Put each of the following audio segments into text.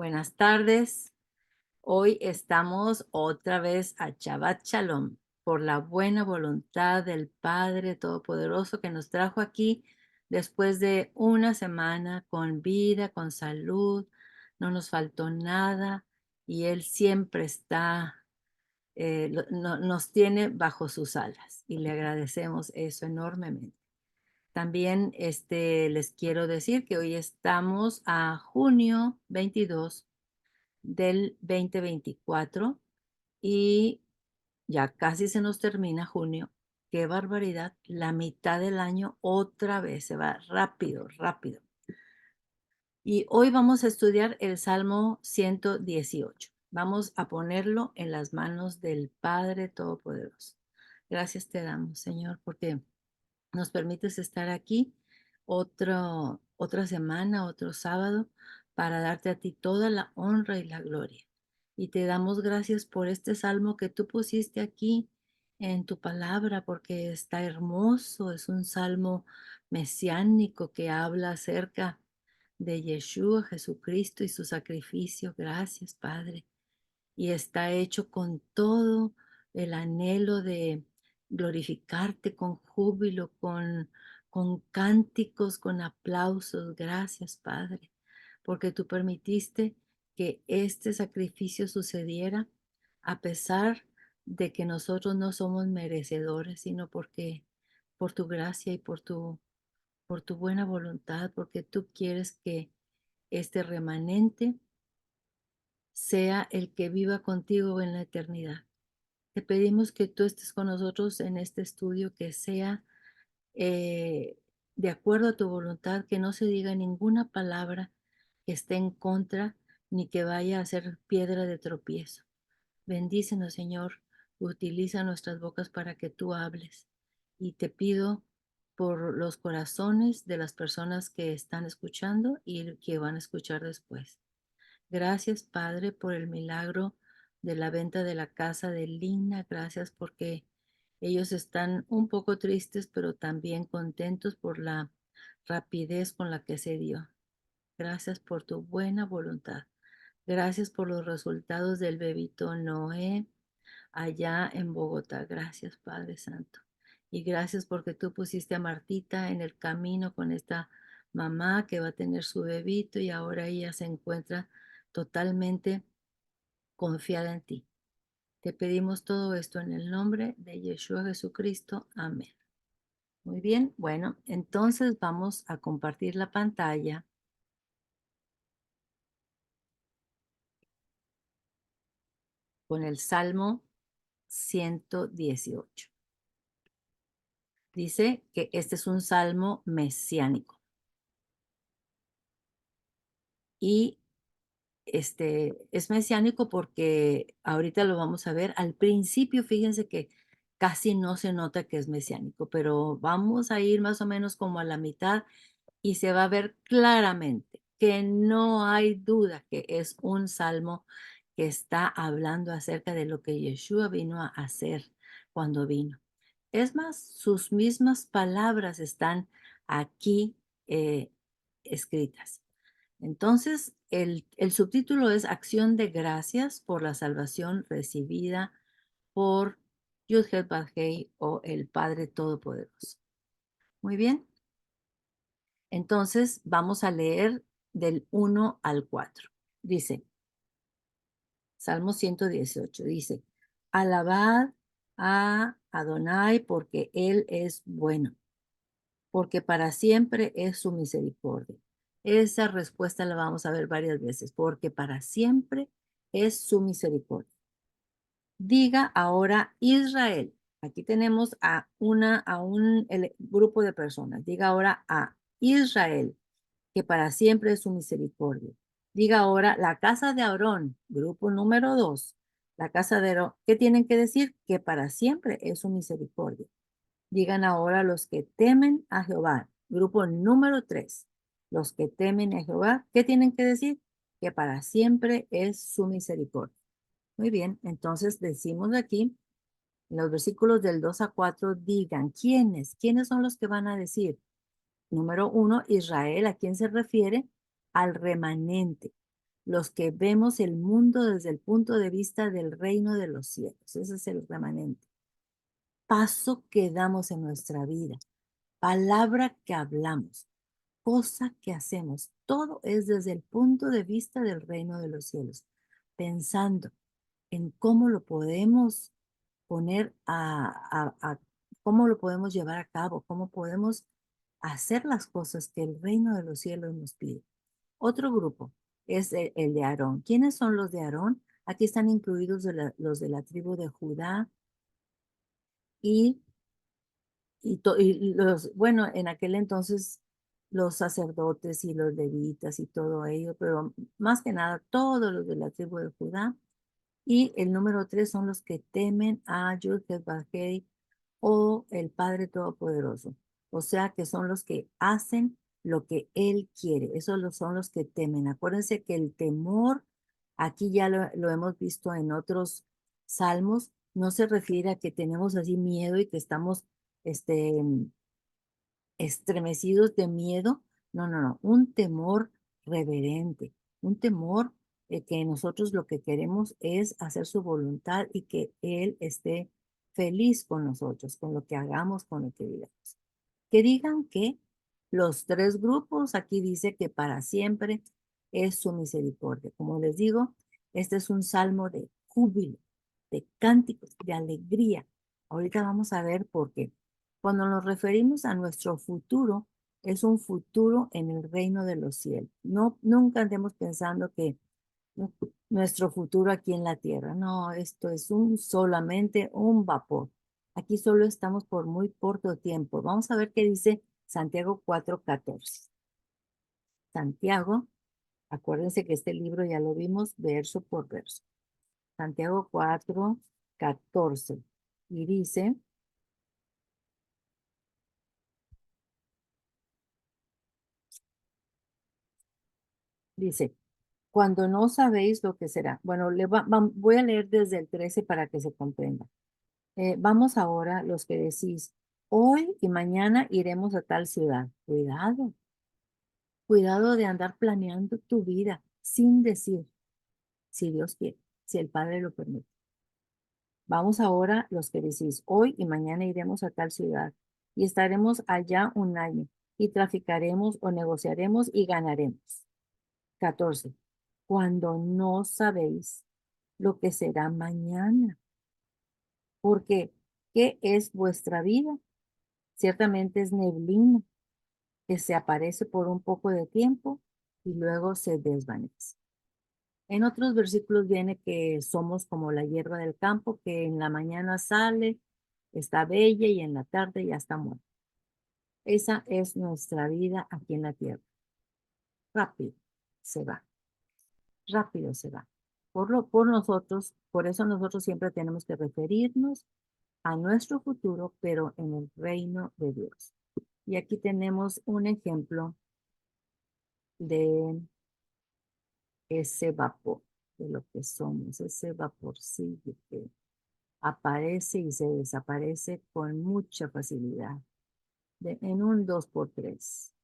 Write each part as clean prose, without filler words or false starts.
Buenas tardes. Hoy estamos otra vez a Shabbat Shalom por la buena voluntad del Padre Todopoderoso que nos trajo aquí después de una semana con vida, con salud. No nos faltó nada y Él siempre está, nos tiene bajo sus alas y le agradecemos eso enormemente. También les quiero decir que hoy estamos a junio 22 del 2024 y ya casi se nos termina junio. Qué barbaridad, la mitad del año otra vez se va rápido, rápido. Y hoy vamos a estudiar el Salmo 118. Vamos a ponerlo en las manos del Padre Todopoderoso. Gracias te damos, Señor, porque nos permites estar aquí otra semana, otro sábado, para darte a ti toda la honra y la gloria. Y te damos gracias por este salmo que tú pusiste aquí en tu palabra, porque está hermoso. Es un salmo mesiánico que habla acerca de Yeshua, Jesucristo y su sacrificio. Gracias, Padre, y está hecho con todo el anhelo de glorificarte con júbilo, con cánticos, con aplausos. Gracias, Padre, porque tú permitiste que este sacrificio sucediera a pesar de que nosotros no somos merecedores, sino porque por tu gracia y por tu buena voluntad, porque tú quieres que este remanente sea el que viva contigo en la eternidad. Te pedimos que tú estés con nosotros en este estudio, que sea eh, de acuerdo a tu voluntad, que no se diga ninguna palabra que esté en contra ni que vaya a ser piedra de tropiezo. Bendícenos, Señor, utiliza nuestras bocas para que tú hables. Y te pido por los corazones de las personas que están escuchando y que van a escuchar después. Gracias, Padre, por el milagro de la venta de la casa de Lina. Gracias porque ellos están un poco tristes, pero también contentos por la rapidez con la que se dio. Gracias por tu buena voluntad. Gracias por los resultados del bebito Noé allá en Bogotá. Gracias, Padre Santo. Y gracias porque tú pusiste a Martita en el camino con esta mamá que va a tener su bebito y ahora ella se encuentra totalmente confiada en ti. Te pedimos todo esto en el nombre de Yeshua Jesucristo. Amén. Muy bien, bueno, entonces vamos a compartir la pantalla con el Salmo 118. Dice que este es un salmo mesiánico y es mesiánico porque ahorita lo vamos a ver. Al principio, fíjense que casi no se nota que es mesiánico, pero vamos a ir más o menos como a la mitad y se va a ver claramente que no hay duda que es un salmo que está hablando acerca de lo que Yeshua vino a hacer cuando vino. Es más, sus mismas palabras están aquí escritas. Entonces, el subtítulo es Acción de Gracias por la salvación recibida por Yud-Heh Vav-Hei o el Padre Todopoderoso. Muy bien. Entonces, vamos a leer del 1 al 4. Dice, Salmo 118, dice, alabad a Adonai porque Él es bueno, porque para siempre es su misericordia. Esa respuesta la vamos a ver varias veces, porque para siempre es su misericordia. Diga ahora Israel. Aquí tenemos a un grupo de personas. Diga ahora a Israel, que para siempre es su misericordia. Diga ahora la casa de Aarón, grupo número 2. La casa de Aarón, ¿qué tienen que decir? Que para siempre es su misericordia. Digan ahora los que temen a Jehová. Grupo número 3. Los que temen a Jehová, ¿qué tienen que decir? Que para siempre es su misericordia. Muy bien, entonces decimos aquí, en los versículos del 2 a 4, digan, ¿quiénes? ¿Quiénes son los que van a decir? Número 1, Israel. ¿A quién se refiere? Al remanente. los que vemos el mundo desde el punto de vista del reino de los cielos. Ese es el remanente. Paso que damos en nuestra vida, palabra que hablamos, cosa que hacemos, todo es desde el punto de vista del reino de los cielos, pensando en cómo lo podemos poner cómo lo podemos llevar a cabo, cómo podemos hacer las cosas que el reino de los cielos nos pide. Otro grupo es el de Aarón. ¿Quiénes son los de Aarón? Aquí están incluidos los de la tribu de Judá y, y los, bueno, en aquel entonces los sacerdotes y los levitas y todo ello, pero más que nada todos los de la tribu de Judá. Y el número 3 son los que temen a Yud-Heh-Vah-Heh o el Padre Todopoderoso. O sea que son los que hacen lo que Él quiere. Esos son los que temen. Acuérdense que el temor, aquí ya lo hemos visto en otros salmos, no se refiere a que tenemos así miedo y que estamos este, estremecidos de miedo. No, no, no. Un temor reverente, un temor que nosotros lo que queremos es hacer su voluntad y que Él esté feliz con nosotros, con lo que hagamos, con lo que digamos. Que digan que los tres grupos, aquí dice que para siempre es su misericordia. Como les digo, este es un salmo de júbilo, de cánticos, de alegría. Ahorita vamos a ver por qué. Cuando nos referimos a nuestro futuro, es un futuro en el reino de los cielos. No, nunca andemos pensando que nuestro futuro aquí en la tierra. No, esto es solamente un vapor. Aquí solo estamos por muy corto tiempo. Vamos a ver qué dice Santiago 4:14. Santiago, acuérdense que este libro ya lo vimos verso por verso. Santiago 4:14. Y dice, cuando no sabéis lo que será. Bueno, voy a leer desde el 13 para que se comprenda. Vamos ahora los que decís, hoy y mañana iremos a tal ciudad. Cuidado, cuidado de andar planeando tu vida sin decir, si Dios quiere, si el Padre lo permite. Vamos ahora los que decís, hoy y mañana iremos a tal ciudad y estaremos allá un año y traficaremos o negociaremos y ganaremos. 14. Cuando no sabéis lo que será mañana, porque ¿qué es vuestra vida? Ciertamente es neblina que se aparece por un poco de tiempo y luego se desvanece. En otros versículos viene que somos como la hierba del campo, que en la mañana sale, está bella y en la tarde ya está muerta. Esa es nuestra vida aquí en la tierra. Rápido se va, rápido se va. Por nosotros, por eso nosotros siempre tenemos que referirnos a nuestro futuro, pero en el reino de Dios. Y aquí tenemos un ejemplo de ese vapor, de lo que somos, ese vaporcillo que aparece y se desaparece con mucha facilidad, en un 2 por 3.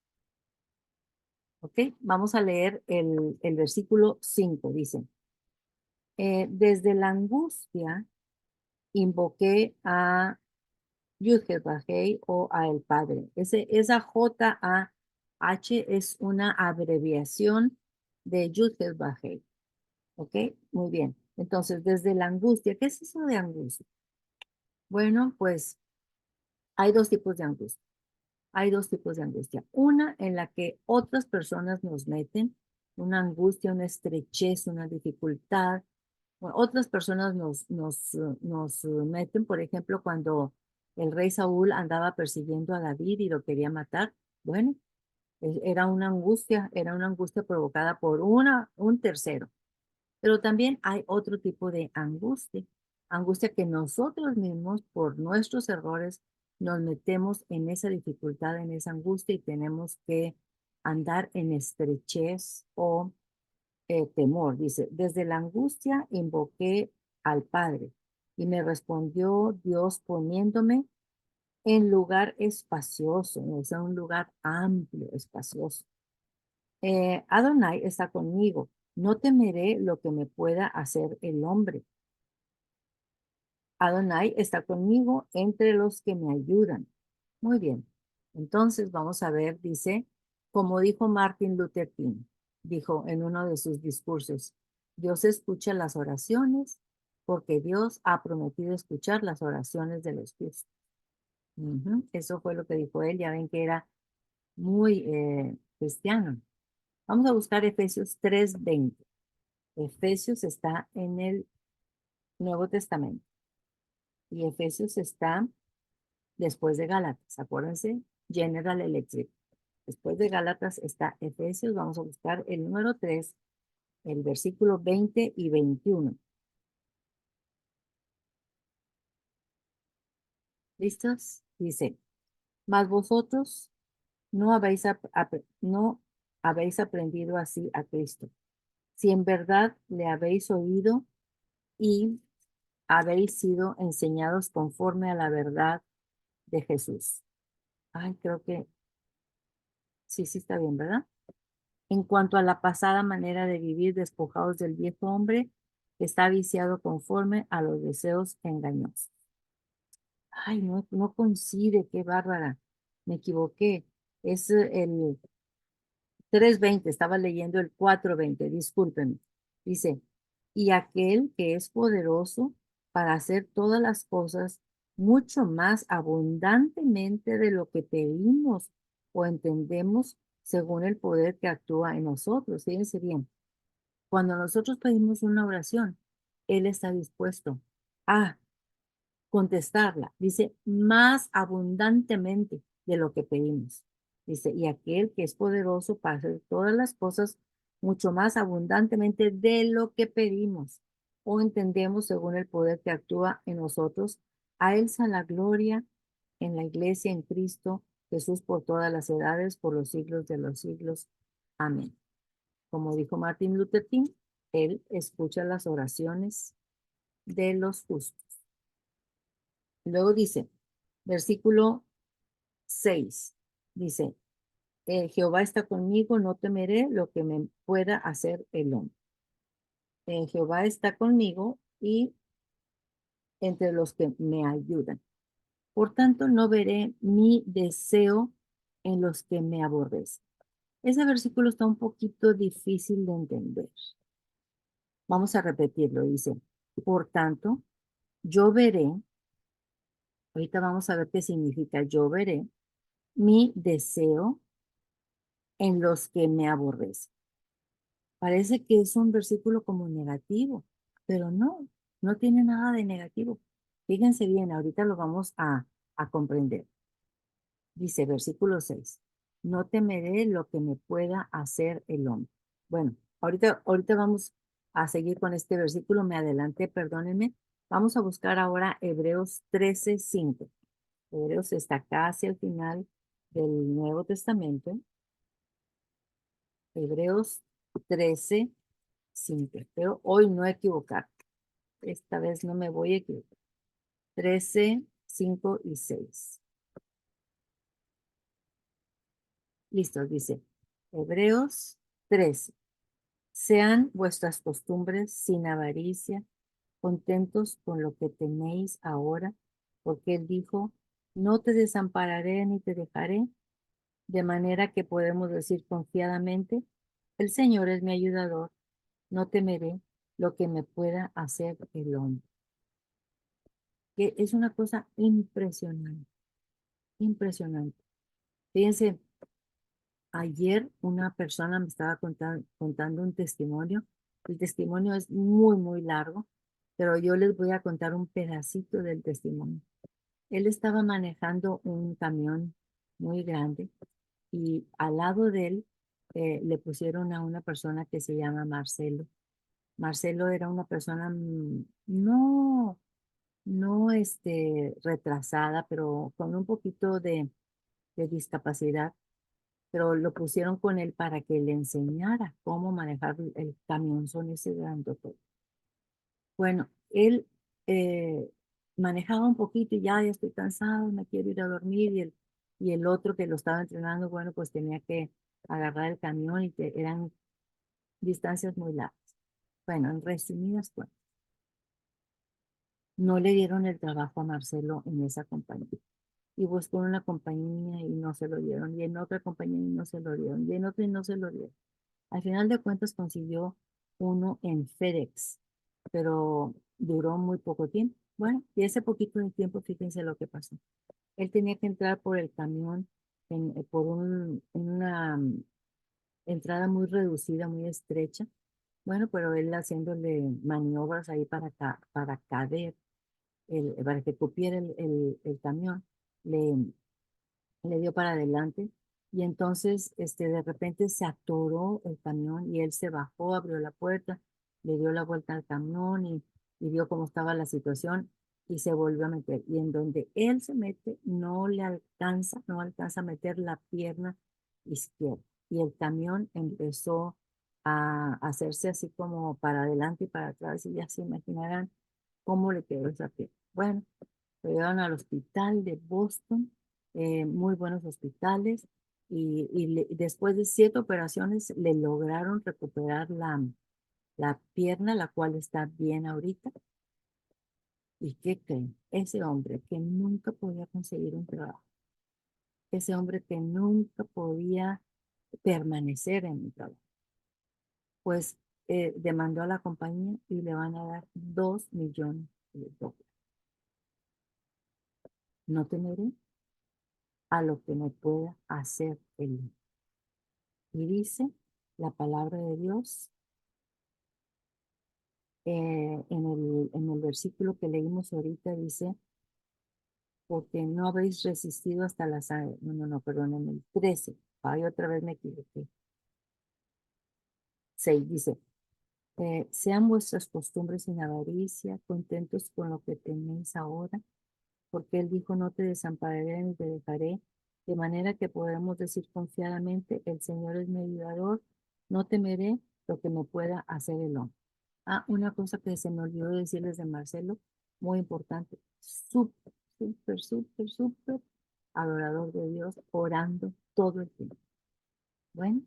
¿Ok? Vamos a leer el versículo 5, dice, desde la angustia invoqué a Yud-Heh-Vah-Heh o a el Padre. Esa J-A-H es una abreviación de Yud-Heh-Vah-Heh. ¿Ok? Muy bien. Entonces, desde la angustia, ¿qué es eso de angustia? Bueno, pues hay dos tipos de angustia. Hay dos tipos de angustia. Una en la que otras personas nos meten, una angustia, una estrechez, una dificultad. Bueno, otras personas nos meten, por ejemplo, cuando el rey Saúl andaba persiguiendo a David y lo quería matar. Bueno, era una angustia provocada por un tercero. Pero también hay otro tipo de angustia, angustia que nosotros mismos por nuestros errores nos metemos en esa dificultad, en esa angustia y tenemos que andar en estrechez o temor. Dice, desde la angustia invoqué al Padre y me respondió Dios poniéndome en lugar espacioso, o sea, un lugar amplio, espacioso. Adonai está conmigo, No temeré lo que me pueda hacer el hombre. Adonai está conmigo entre los que me ayudan. Muy bien. Entonces vamos a ver, dice, como dijo Martin Luther King, dijo en uno de sus discursos, Dios escucha las oraciones porque Dios ha prometido escuchar las oraciones de los justos. Eso fue lo que dijo él. Ya ven que era muy cristiano. Vamos a buscar Efesios 3:20. Efesios está en el Nuevo Testamento y Efesios está después de Gálatas. Acuérdense, General Electric. Después de Gálatas está Efesios. Vamos a buscar el número 3, el versículo 20 y 21. ¿Listos? Dice, mas vosotros no habéis aprendido así a Cristo. Si en verdad le habéis oído y habéis sido enseñados conforme a la verdad de Jesús. Ay, creo que sí está bien, ¿verdad? En cuanto a la pasada manera de vivir despojados del viejo hombre, que está viciado conforme a los deseos engañosos. Ay, no coincide, qué bárbara. Me equivoqué. Es el 3:20, estaba leyendo el 4:20, discúlpenme. Dice, y aquel que es poderoso para hacer todas las cosas mucho más abundantemente de lo que pedimos o entendemos según el poder que actúa en nosotros. Fíjense bien, cuando nosotros pedimos una oración, Él está dispuesto a contestarla. Dice, más abundantemente de lo que pedimos. Dice, y aquel que es poderoso para hacer todas las cosas mucho más abundantemente de lo que pedimos o entendemos según el poder que actúa en nosotros. A Él sea la gloria en la iglesia, en Cristo Jesús, por todas las edades, por los siglos de los siglos. Amén. Como dijo Martin Luther King, Él escucha las oraciones de los justos. Luego dice, versículo 6, dice, Jehová está conmigo, no temeré lo que me pueda hacer el hombre. Jehová está conmigo y entre los que me ayudan. Por tanto, no veré mi deseo en los que me aborrecen. Ese versículo está un poquito difícil de entender. Vamos a repetirlo. Dice, por tanto, yo veré, ahorita vamos a ver qué significa yo veré mi deseo en los que me aborrecen. Parece que es un versículo como negativo, pero no tiene nada de negativo. Fíjense bien, ahorita lo vamos a comprender. Dice versículo 6, no temeré lo que me pueda hacer el hombre. Bueno, ahorita vamos a seguir con este versículo, me adelanté, perdónenme. Vamos a buscar ahora Hebreos 13:5. Hebreos está casi al final del Nuevo Testamento. Hebreos 13:5. Pero hoy no equivocar. Esta vez no me voy a equivocar. 13:5 y 6. Listo, dice Hebreos 13. Sean vuestras costumbres sin avaricia, contentos con lo que tenéis ahora, porque Él dijo, no te desampararé ni te dejaré, de manera que podemos decir confiadamente, el Señor es mi ayudador, no temeré lo que me pueda hacer el hombre. Que es una cosa impresionante, impresionante. Fíjense, ayer una persona me estaba contando un testimonio. El testimonio es muy largo, pero yo les voy a contar un pedacito del testimonio. Él estaba manejando un camión muy grande y al lado de él le pusieron a una persona que se llama Marcelo. Marcelo era una persona no retrasada, pero con un poquito de discapacidad, pero lo pusieron con él para que le enseñara cómo manejar el camión ese grandote. Bueno, él manejaba un poquito y ya estoy cansado, me quiero ir a dormir y el otro que lo estaba entrenando, bueno, pues tenía que agarrar el camión y eran distancias muy largas. Bueno, en resumidas cuentas, no le dieron el trabajo a Marcelo en esa compañía. Y buscó en una compañía y no se lo dieron, y en otra compañía y no se lo dieron, y en otra y no se lo dieron. Al final de cuentas consiguió uno en FedEx, pero duró muy poco tiempo. Bueno, y ese poquito de tiempo, fíjense lo que pasó. Él tenía que entrar por el camión por una entrada muy reducida, muy estrecha. Bueno, pero él haciéndole maniobras ahí para caber, para que cupiera el camión, le, le dio para adelante y entonces de repente se atoró el camión y él se bajó, abrió la puerta, le dio la vuelta al camión y vio cómo estaba la situación y se volvió a meter. Y en donde él se mete, no alcanza a meter la pierna izquierda. Y el camión empezó a hacerse así como para adelante y para atrás y ya se imaginarán cómo le quedó esa pierna. Bueno, lo llevaron al hospital de Boston, muy buenos hospitales, después de 7 operaciones le lograron recuperar la pierna, la cual está bien ahorita. ¿Y qué creen? Ese hombre que nunca podía conseguir un trabajo, ese hombre que nunca podía permanecer en un trabajo, pues demandó a la compañía y le van a dar 2 millones de dólares. No temeré a lo que me pueda hacer el. Y dice la palabra de Dios en el versículo que leímos ahorita, dice, porque no habéis resistido hasta la sangre. No, no, no, perdón, en el 13. Ay, otra vez me equivoqué. 6 dice, sean vuestras costumbres sin avaricia, contentos con lo que tenéis ahora, porque él dijo, no te desampararé ni te dejaré, de manera que podemos decir confiadamente, el Señor es mi ayudador, no temeré lo que me pueda hacer el hombre. Ah, una cosa que se me olvidó decirles de Marcelo, muy importante, súper, súper, súper, súper adorador de Dios, orando todo el tiempo. Bueno,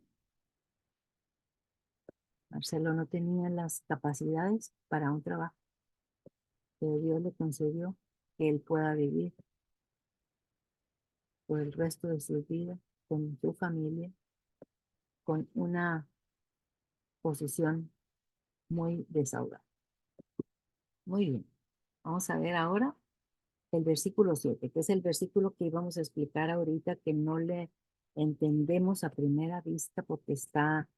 Marcelo no tenía las capacidades para un trabajo, pero Dios le concedió que él pueda vivir por el resto de su vida con su familia, con una posición muy desahogada. Muy bien, vamos a ver ahora el versículo 7, que es el versículo que íbamos a explicar ahorita, que no le entendemos a primera vista porque está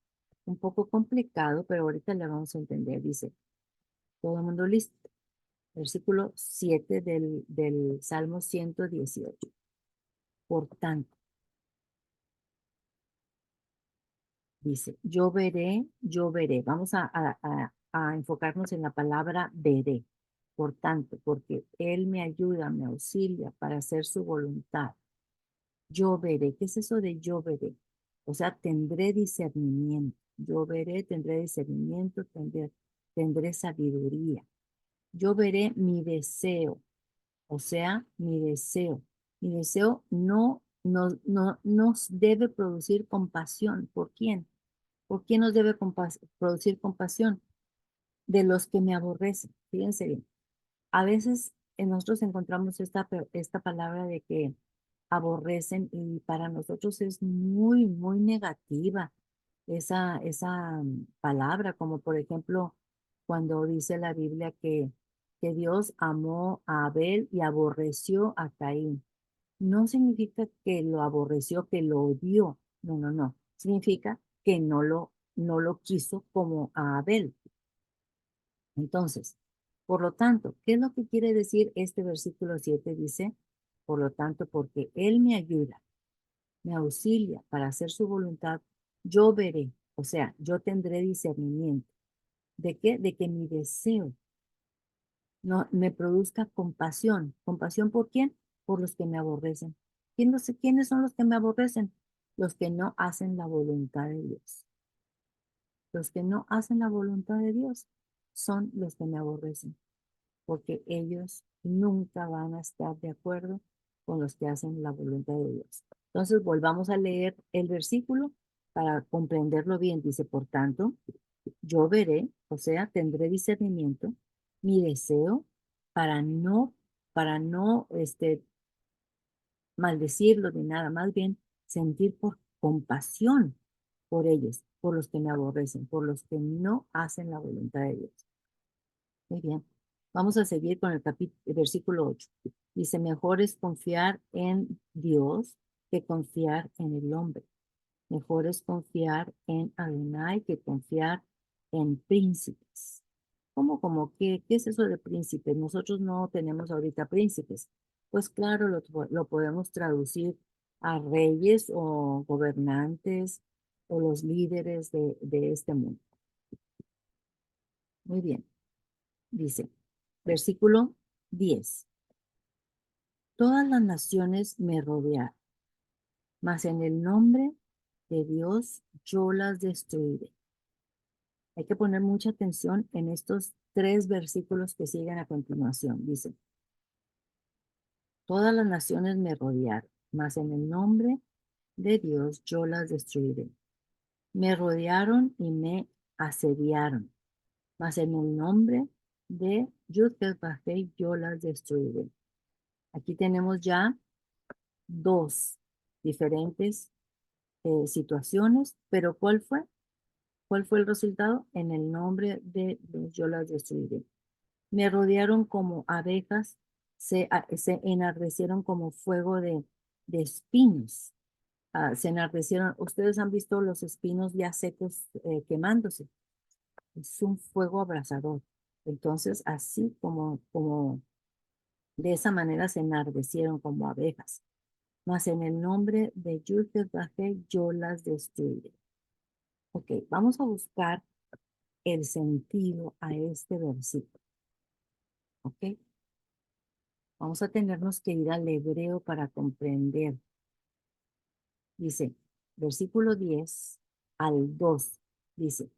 un poco complicado, pero ahorita le vamos a entender. Dice, todo el mundo listo. Versículo 7 del Salmo 118. Por tanto, dice, yo veré. Vamos a enfocarnos en la palabra veré. Por tanto, porque Él me ayuda, me auxilia para hacer su voluntad. Yo veré. ¿Qué es eso de yo veré? O sea, tendré discernimiento. Yo veré, tendré discernimiento, tendré sabiduría. Yo veré mi deseo. O sea, mi deseo. Mi deseo no nos debe producir compasión. ¿Por quién? ¿Por quién nos debe producir compasión? De los que me aborrecen. Fíjense bien. A veces nosotros encontramos esta palabra de que aborrecen y para nosotros es muy, muy negativa esa palabra, como por ejemplo cuando dice la Biblia que Dios amó a Abel y aborreció a Caín. No significa que lo aborreció, que lo odió. No, no, no. Significa que no lo quiso como a Abel. Entonces, por lo tanto, ¿qué es lo que quiere decir este versículo 7? Dice, por lo tanto, porque Él me ayuda, me auxilia para hacer su voluntad, yo veré, o sea, yo tendré discernimiento. ¿De qué? De que mi deseo no me produzca compasión. ¿Compasión por quién? Por los que me aborrecen. ¿Quiénes son los que me aborrecen? Los que no hacen la voluntad de Dios. Los que no hacen la voluntad de Dios son los que me aborrecen, porque ellos nunca van a estar de acuerdo con los que hacen la voluntad de Dios. Entonces, volvamos a leer el versículo para comprenderlo bien. Dice, por tanto, yo veré, o sea, tendré discernimiento, mi deseo para no maldecirlo ni nada, más bien sentir por compasión por ellos, por los que me aborrecen, por los que no hacen la voluntad de Dios. Muy bien. Vamos a seguir con el versículo 8. Dice, mejor es confiar en Dios que confiar en el hombre. Mejor es confiar en Adonai que confiar en príncipes. ¿Cómo qué es eso de príncipes? Nosotros no tenemos ahorita príncipes. Pues claro, lo podemos traducir a reyes o gobernantes o los líderes de este mundo. Muy bien. Dice, versículo 10. Todas las naciones me rodearon, mas en el nombre de Dios yo las destruiré. Hay que poner mucha atención en estos 3 versículos que siguen a continuación. Dice, todas las naciones me rodearon, mas en el nombre de Dios yo las destruiré. Me rodearon y me asediaron, mas en el nombre de Yud-Heh-Vah-Heh yo las destruiré. Aquí tenemos ya 2 diferentes situaciones, pero ¿cuál fue? ¿Cuál fue el resultado? En el nombre de Dios yo las destruiré. Me rodearon como abejas, se enardecieron como fuego de espinos. Se enardecieron. Ustedes han visto los espinos ya secos quemándose. Es un fuego abrasador. Entonces, así como de esa manera se enardecieron como abejas. Mas en el nombre de Yud-Heh-Vah-Heh yo las destruiré. Ok, vamos a buscar el sentido a este versículo. Ok, vamos a tenernos que ir al hebreo para comprender. Dice, versículo 10 al 2, dice,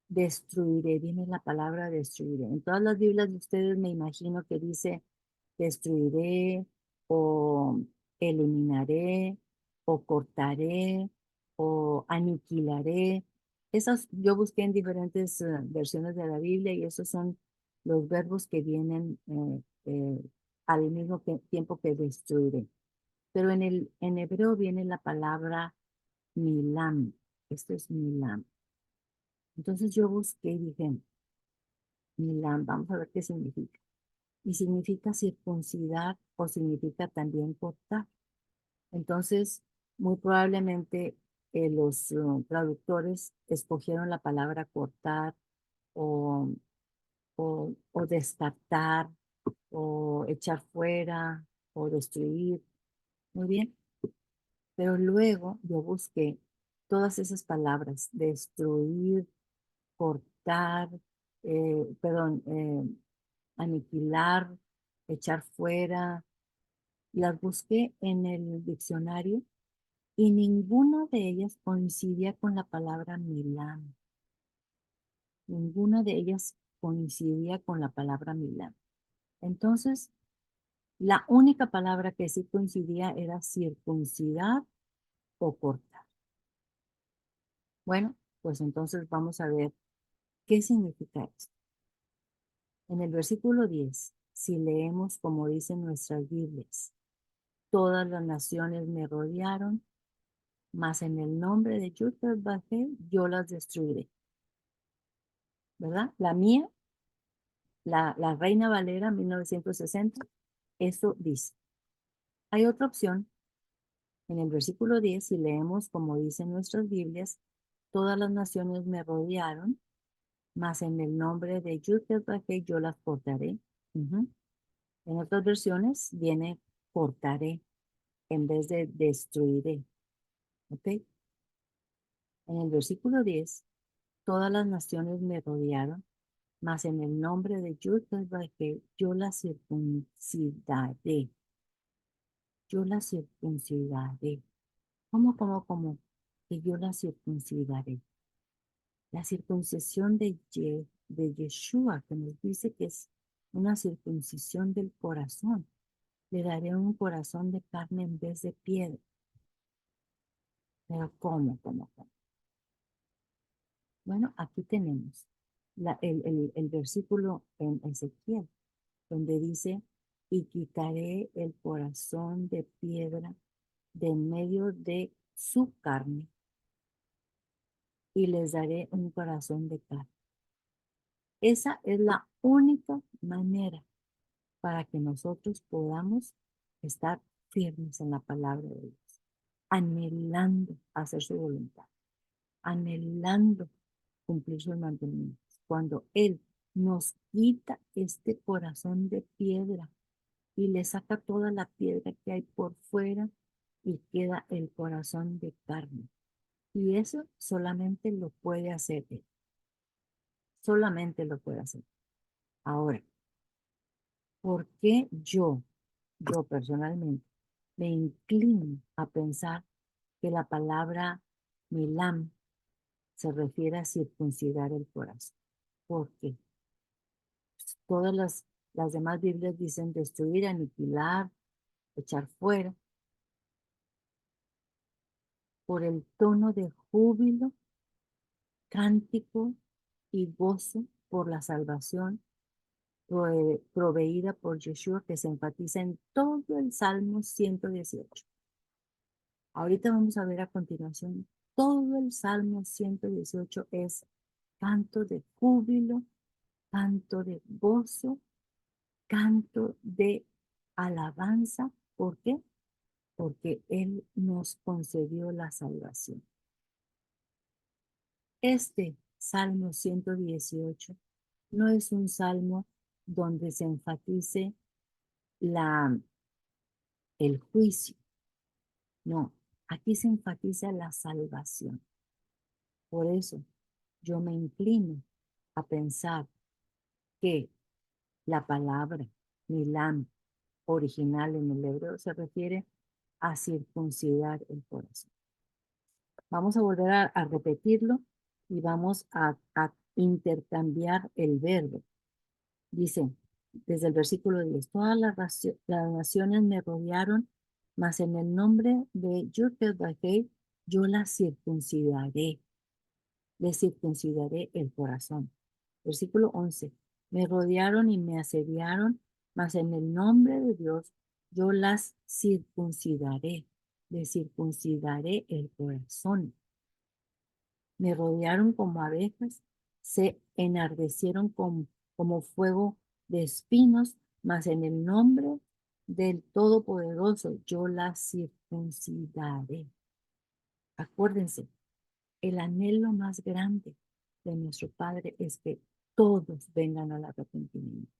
destruiré, viene la palabra destruiré. En todas las Biblias de ustedes me imagino que dice destruiré o eliminaré o cortaré o aniquilaré. Esas yo busqué en diferentes versiones de la Biblia y esos son los verbos que vienen al mismo tiempo que destruiré. Pero en hebreo viene la palabra milam. Esto es milam. Entonces yo busqué y dije, milam, vamos a ver qué significa. Y significa circuncidar o significa también cortar. Entonces, muy probablemente los traductores escogieron la palabra cortar o, o descartar o echar fuera o destruir. Muy bien. Pero luego yo busqué todas esas palabras, destruir, cortar, perdón, aniquilar, echar fuera. Las busqué en el diccionario y ninguna de ellas coincidía con la palabra Milán. Ninguna de ellas coincidía con la palabra Milán. Entonces, la única palabra que sí coincidía era circuncidar o cortar. Bueno, pues entonces vamos a ver qué significa esto. En el versículo 10, si leemos como dicen nuestras Biblias, todas las naciones me rodearon, mas en el nombre de Yud-Heh-Vah-Heh yo las destruiré. ¿Verdad? La mía, la Reina Valera 1960, eso dice. Hay otra opción. En el versículo 10, si leemos como dicen nuestras Biblias, todas las naciones me rodearon, mas en el nombre de Yud-Heh-Vah-Heh yo las cortaré. En otras versiones viene cortaré en vez de destruiré. ¿Ok? En el versículo 10, todas las naciones me rodearon, mas en el nombre de Yud-Heh-Vah-Heh yo la circuncidaré. Yo la circuncidaré. ¿Cómo? Que yo la circuncidaré. La circuncisión de Yeshua, que nos dice que es una circuncisión del corazón. Le daré un corazón de carne en vez de piedra. Pero ¿cómo? Bueno, aquí tenemos el versículo en Ezequiel, donde dice, y quitaré el corazón de piedra de en medio de su carne y les daré un corazón de carne. Esa es la única manera para que nosotros podamos estar firmes en la palabra de Dios, anhelando hacer su voluntad, anhelando cumplir sus mandamientos. Cuando Él nos quita este corazón de piedra y le saca toda la piedra que hay por fuera y queda el corazón de carne. Y eso solamente lo puede hacer Él. Solamente lo puede hacer. Ahora, ¿por qué yo personalmente, me inclino a pensar que la palabra milam se refiere a circuncidar el corazón? Porque todas las demás Biblias dicen destruir, aniquilar, echar fuera. Por el tono de júbilo, cántico y gozo por la salvación proveída por Yeshua, que se enfatiza en todo el Salmo 118. Ahorita vamos a ver a continuación, todo el Salmo 118 es canto de júbilo, canto de gozo, canto de alabanza. ¿Por qué? Porque Él nos concedió la salvación. Este Salmo 118 no es un salmo donde se enfatice el juicio, no, aquí se enfatiza la salvación. Por eso yo me inclino a pensar que la palabra milam original en el hebreo se refiere a circuncidar el corazón. Vamos a volver a repetirlo y vamos a intercambiar el verbo. Dice, desde el versículo 10, todas las naciones me rodearon, mas en el nombre de Yud-Heh-Vah-Heh yo las circuncidaré, les circuncidaré el corazón. Versículo 11, me rodearon y me asediaron, mas en el nombre de Dios yo las circuncidaré, les circuncidaré el corazón. Me rodearon como abejas, se enardecieron como fuego de espinos, mas en el nombre del Todopoderoso yo las circuncidaré. Acuérdense, el anhelo más grande de nuestro Padre es que todos vengan al arrepentimiento,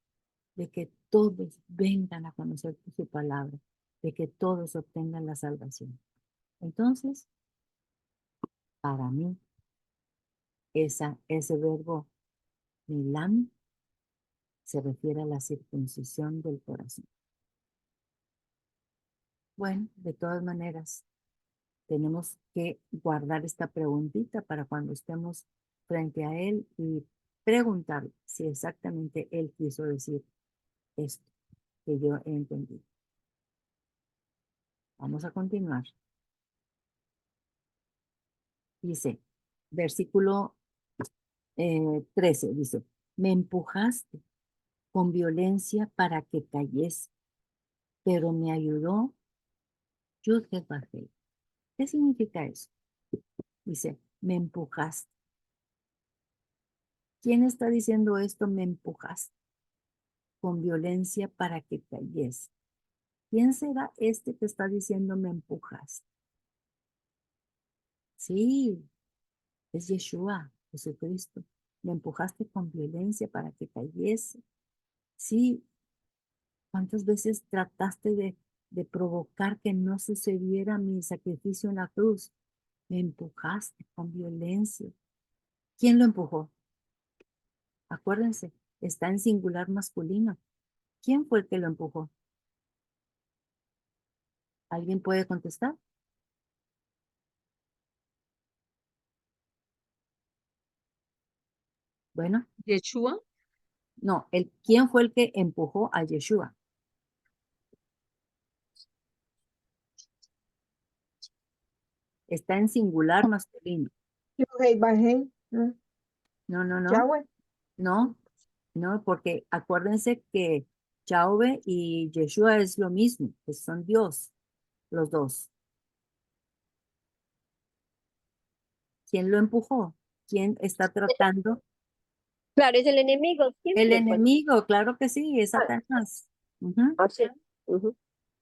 de que todos vengan a conocer su palabra, de que todos obtengan la salvación. Entonces, para mí, ese verbo milam se refiere a la circuncisión del corazón. Bueno, de todas maneras, tenemos que guardar esta preguntita para cuando estemos frente a él y preguntar si exactamente él quiso decir esto que yo he entendido. Vamos a continuar. Dice, versículo 13, dice, me empujaste con violencia para que cayese, pero me ayudó Yud-Heh-Vah-Heh. ¿Qué significa eso? Dice, me empujaste. ¿Quién está diciendo esto? Me empujaste con violencia para que cayese. ¿Quién será este que está diciendo me empujaste? Sí, es Yeshua, Jesucristo. Me empujaste con violencia para que cayese. Sí, ¿cuántas veces trataste de provocar que no sucediera mi sacrificio en la cruz? Me empujaste con violencia. ¿Quién lo empujó? Acuérdense, está en singular masculino. ¿Quién fue el que lo empujó? ¿Alguien puede contestar? Bueno, Yeshua, no, ¿quién fue el que empujó a Yeshua? Está en singular masculino. Yod-Heh-Vah-Heh, ¿no? No, no, no, Yahweh. no, no, porque acuérdense que Yahweh y Yeshua es lo mismo, que son Dios, los dos. ¿Quién lo empujó? ¿Quién está tratando? Claro, es el enemigo El siempre, pues. enemigo, claro que sí, es Satanás. Ujú, Así. Ujú.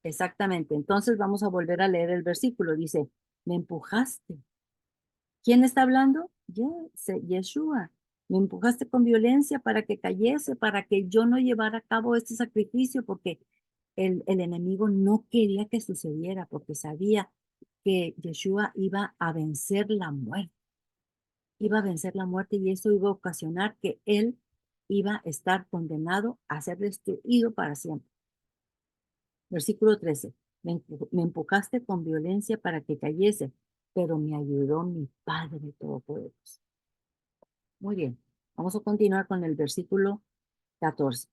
exactamente. Entonces vamos a volver a leer el versículo. Dice, me empujaste. ¿Quién está hablando? Yeshua. Me empujaste con violencia para que cayese, para que yo no llevara a cabo este sacrificio, porque el enemigo no quería que sucediera, porque sabía que Yeshua iba a vencer la muerte, iba a vencer la muerte y eso iba a ocasionar que él iba a estar condenado a ser destruido para siempre. Versículo 13. Me empujaste con violencia para que cayese, pero me ayudó mi Padre Todopoderoso. Muy bien. Vamos a continuar con el versículo 14.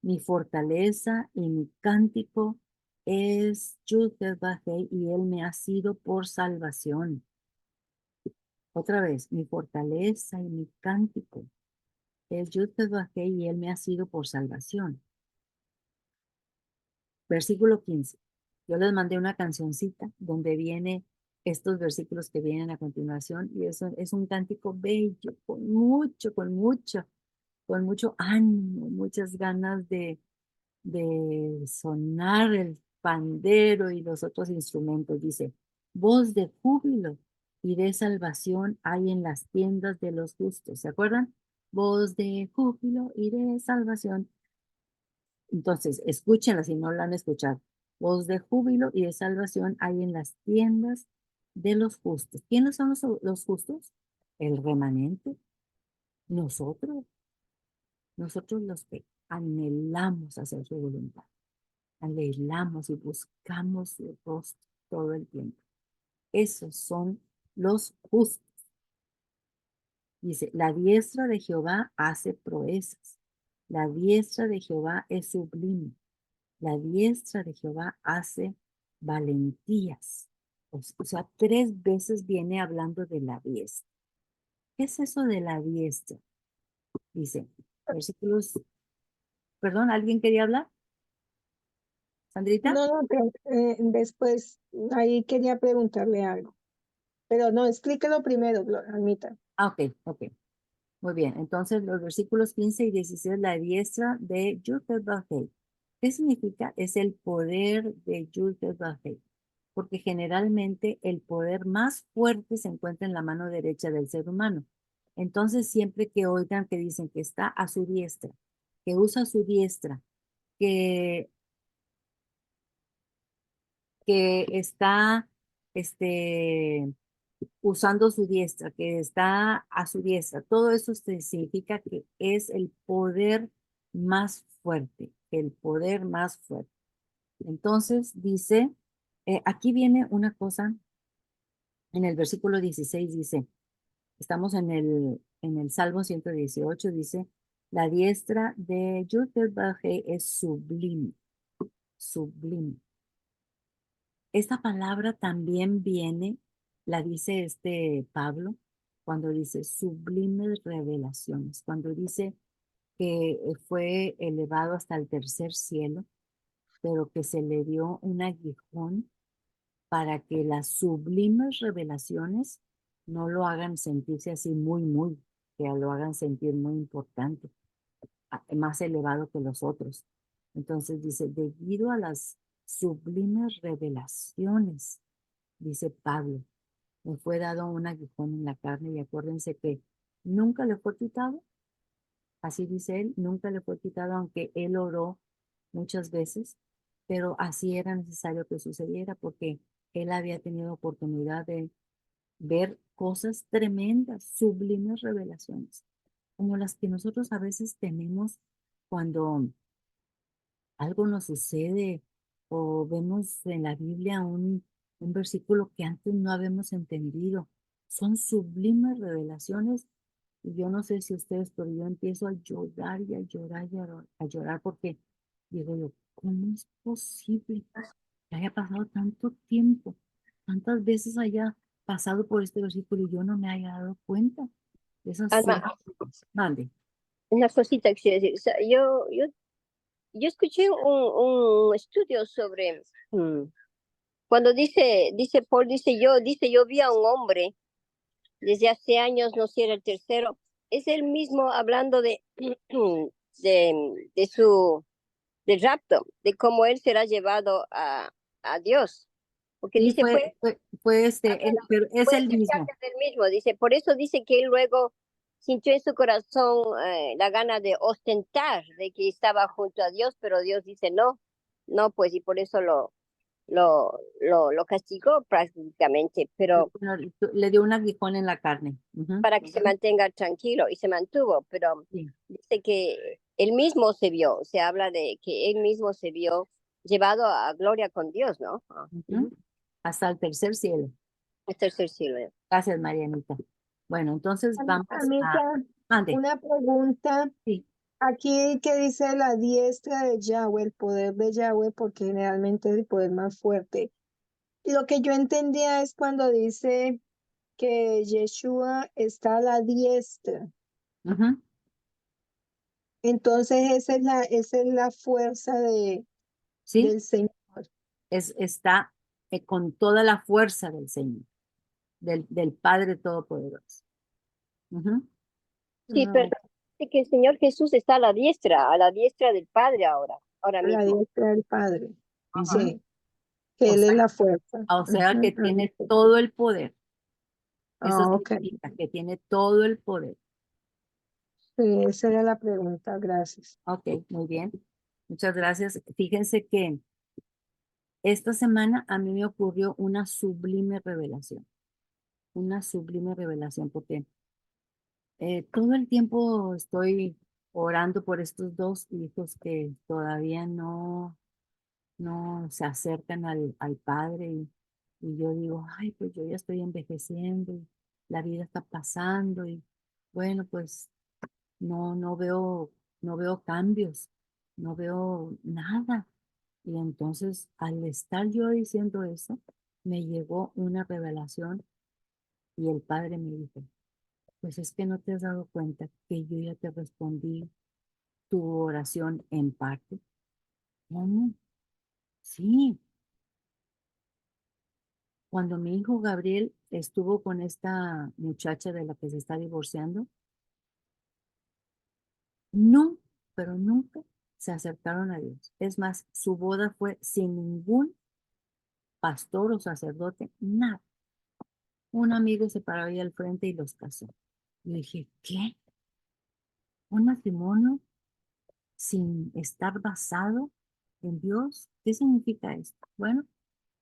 Mi fortaleza y mi cántico es Yud Bajé y él me ha sido por salvación. Otra vez, mi fortaleza y mi cántico es Yud Bajé y él me ha sido por salvación. Versículo 15. Yo les mandé una cancioncita donde viene estos versículos que vienen a continuación y eso es un cántico bello, con mucho ánimo, muchas ganas de sonar el pandero y los otros instrumentos. Dice, voz de júbilo y de salvación hay en las tiendas de los justos. ¿Se acuerdan? Voz de júbilo y de salvación. Entonces, escúchenla si no la han escuchado. Voz de júbilo y de salvación hay en las tiendas de los justos. ¿Quiénes son los justos? El remanente. Nosotros, nosotros los que anhelamos hacer su voluntad, anhelamos y buscamos su rostro todo el tiempo. Esos son los justos. Dice, la diestra de Jehová hace proezas. La diestra de Jehová es sublime. La diestra de Jehová hace valentías. O sea, 3 veces viene hablando de la diestra. ¿Qué es eso de la diestra? Dice, versículos, perdón, ¿alguien quería hablar? ¿Sandrita? No, no, pero, después ahí quería preguntarle algo. Pero no, explíquelo primero, Almita. Ah, ok, ok. Muy bien. Entonces, los versículos 15 y 16, la diestra de Yud-Heh. ¿Qué significa? Es el poder de Yud-Heh. Porque generalmente el poder más fuerte se encuentra en la mano derecha del ser humano. Entonces, siempre que oigan que dicen que está a su diestra, que usa su diestra, que, que está usando su diestra, que está a su diestra, todo eso significa que es el poder más fuerte, el poder más fuerte. Entonces, dice, aquí viene una cosa, en el versículo 16 dice, estamos en el Salmo 118, dice, la diestra de Yud-Heh es sublime, sublime. Esta palabra también viene, la dice este Pablo, cuando dice sublimes revelaciones, cuando dice que fue elevado hasta el tercer cielo, pero que se le dio un aguijón para que las sublimes revelaciones no lo hagan sentirse así muy, que lo hagan sentir muy importante, más elevado que los otros. Entonces dice, debido a las sublimes revelaciones, dice Pablo, me fue dado un aguijón en la carne y acuérdense que nunca le fue quitado, así dice él, nunca le fue quitado, aunque él oró muchas veces, pero así era necesario que sucediera porque él había tenido oportunidad de ver cosas tremendas, sublimes revelaciones, como las que nosotros a veces tenemos cuando algo nos sucede o vemos en la Biblia un versículo que antes no habíamos entendido. Son sublimes revelaciones y yo no sé si ustedes, pero yo empiezo a llorar y a llorar y a llorar porque digo yo, ¿cómo es posible que haya pasado tanto tiempo, tantas veces haya pasado por este versículo y yo no me haya dado cuenta? Eso sí, Alma, mande. una cosita que quiero decir. O sea, yo escuché un estudio sobre cuando dice Paul, dice yo vi a un hombre desde hace años, no sé si era el tercero, es el mismo hablando de su del rapto, de cómo él será llevado a Dios. Porque Sí, dice, fue pero es puede el ser que mismo. haya del mismo, dice, por eso dice que él luego sintió en su corazón la gana de ostentar, de que estaba junto a Dios, pero Dios dice no, no, pues, y por eso lo castigó prácticamente, pero Bueno, le dio un aguijón en la carne. Ujú, para que se mantenga tranquilo, y se mantuvo, pero sí, dice que él mismo se vio, se habla de que él mismo se vio llevado a gloria con Dios, ¿no? ujú. Hasta el tercer cielo. El tercer cielo. Gracias, Marianita. Bueno, entonces vamos a... Amita, Mande. una pregunta. Sí. Aquí que dice la diestra de Yahweh, el poder de Yahweh, porque generalmente es el poder más fuerte. Lo que yo entendía es cuando dice que Yeshua está a la diestra. Ujú, Entonces esa es la fuerza sí, del Señor. está con toda la fuerza del Señor, del Padre Todopoderoso. Ujú, Sí, pero No, dice que el Señor Jesús está a la diestra del Padre ahora a la mismo. diestra del Padre. ujú. Sí, que O Él es sea, la fuerza. o sea que Ujú. tiene todo el poder. Eso Ah, ok. significa que tiene todo el poder. Sí, esa era la pregunta. Gracias. Ok, muy bien. Muchas gracias. Fíjense que esta semana a mí me ocurrió una sublime revelación, porque todo el tiempo estoy orando por estos dos hijos que todavía no se acercan al Padre y yo digo, ay, pues yo ya estoy envejeciendo y la vida está pasando y bueno, pues no veo cambios, no veo nada. Y entonces, al estar yo diciendo eso, me llegó una revelación y el Padre me dijo, pues es que no te has dado cuenta que yo ya te respondí tu oración en parte. ¿Cómo? Sí, cuando mi hijo Gabriel estuvo con esta muchacha de la que se está divorciando, no, pero nunca se acercaron a Dios. Es más, su boda fue sin ningún pastor o sacerdote, nada. Un amigo se paró ahí al frente y los casó. Y dije, ¿qué? ¿Un matrimonio sin estar basado en Dios? ¿Qué significa esto? Bueno,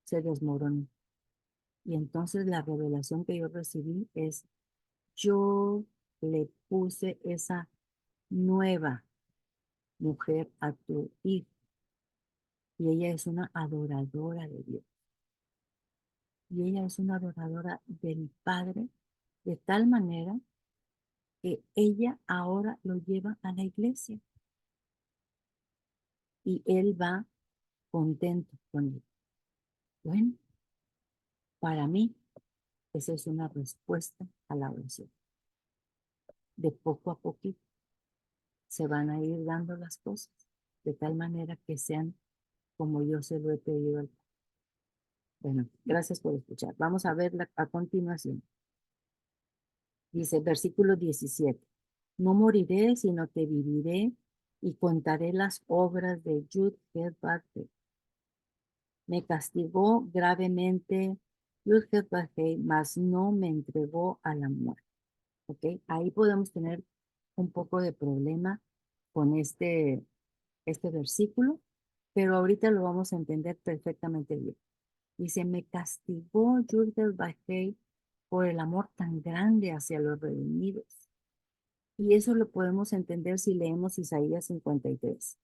se desmoronó. Y entonces la revelación que yo recibí es, yo le puse esa nueva mujer a tu hijo y ella es una adoradora de Dios. Y ella es una adoradora del Padre de tal manera que ella ahora lo lleva a la iglesia y él va contento con él. Bueno, para mí esa es una respuesta a la oración. De poco a poquito se van a ir dando las cosas de tal manera que sean como yo se lo he pedido al Padre. Bueno, gracias por escuchar. Vamos a verla a continuación. Dice, versículo 17. No moriré, sino que viviré y contaré las obras de Yud-Heh-Vav-Heh. Me castigó gravemente Yud-Heh-Vav-Heh, mas no me entregó a la muerte. ¿Ok? Ahí podemos tener un poco de problema con este versículo, pero ahorita lo vamos a entender perfectamente bien. Dice, me castigó Yud-Heh-Vav-Heh por el amor tan grande hacia los redimidos. Y eso lo podemos entender si leemos Isaías 53.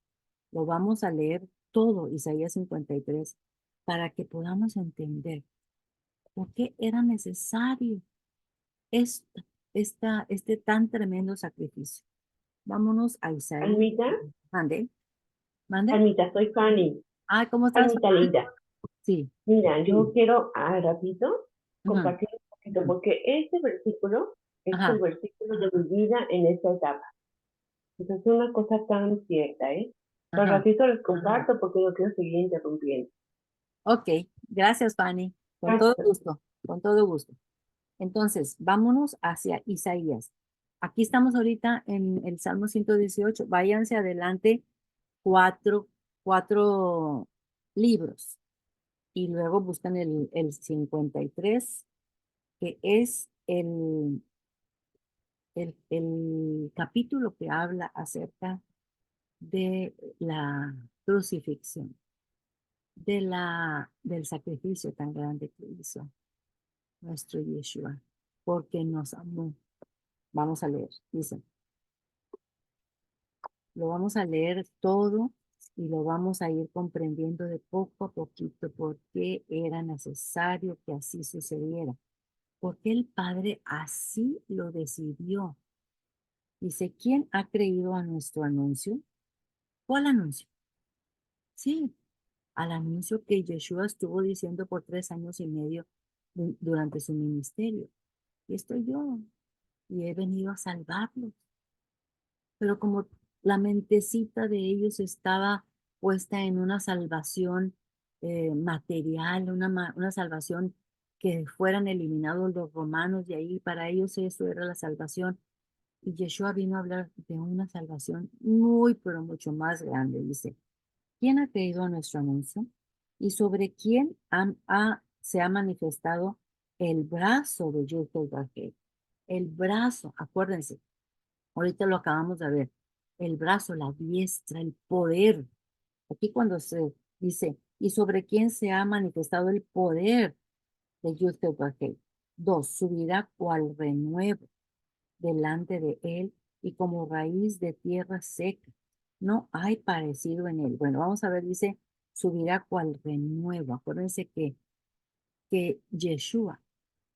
Lo vamos a leer todo Isaías 53 para que podamos entender por qué era necesario esta, este tan tremendo sacrificio. Vámonos a Isaías. Almita, Mande, mande. Almita, soy Fanny. Ah, ¿cómo estás? Almita linda. Sí, Mira, yo sí. quiero, rapidito, Ujú, compartir un poquito, porque este versículo es Ajá, el versículo de mi vida en esta etapa. Entonces es una cosa tan cierta, ¿eh? Por ajá. ratito les comparto porque no quiero seguir interrumpiendo. Ok, gracias, Fanny. Con todo Gracias. gusto, con todo gusto. Entonces, vámonos hacia Isaías. Aquí estamos ahorita en el Salmo 118. Váyanse adelante cuatro, cuatro libros y luego buscan el 53, que es el capítulo que habla acerca de la crucifixión, del sacrificio tan grande que hizo nuestro Yeshua, porque nos amó. Vamos a leer, dice, lo vamos a leer todo y lo vamos a ir comprendiendo de poco a poquito por qué era necesario que así sucediera, porque el Padre así lo decidió. Dice, ¿quién ha creído a nuestro anuncio? ¿Cuál anuncio? Sí, al anuncio que Yeshua estuvo diciendo por 3 años y medio durante su ministerio. Y estoy yo, y he venido a salvarlos. Pero como la mentecita de ellos estaba puesta en una salvación material, una salvación que fueran eliminados los romanos de ahí, para ellos eso era la salvación. Y Yeshua vino a hablar de una salvación muy, pero mucho más grande. Dice, ¿quién ha creído a nuestro anuncio? ¿Y sobre quién se ha manifestado el brazo de Yahweh? El brazo, acuérdense, ahorita lo acabamos de ver. El brazo, la diestra, el poder. Aquí cuando se dice, ¿y sobre quién se ha manifestado el poder de Yud-Heh-Vav-Heh? Dos, subirá cual renuevo delante de él y como raíz de tierra seca. No hay parecido en él. Bueno, vamos a ver, dice, subirá cual renuevo. Acuérdense que Yeshua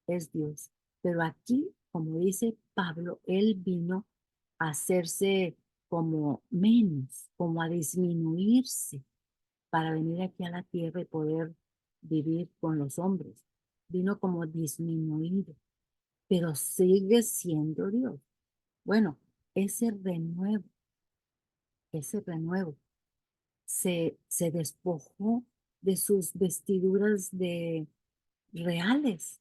es Dios. Pero aquí, como dice Pablo, él vino a hacerse como menos, como a disminuirse para venir aquí a la tierra y poder vivir con los hombres. Vino como disminuido, pero sigue siendo Dios. Bueno, ese renuevo se despojó de sus vestiduras reales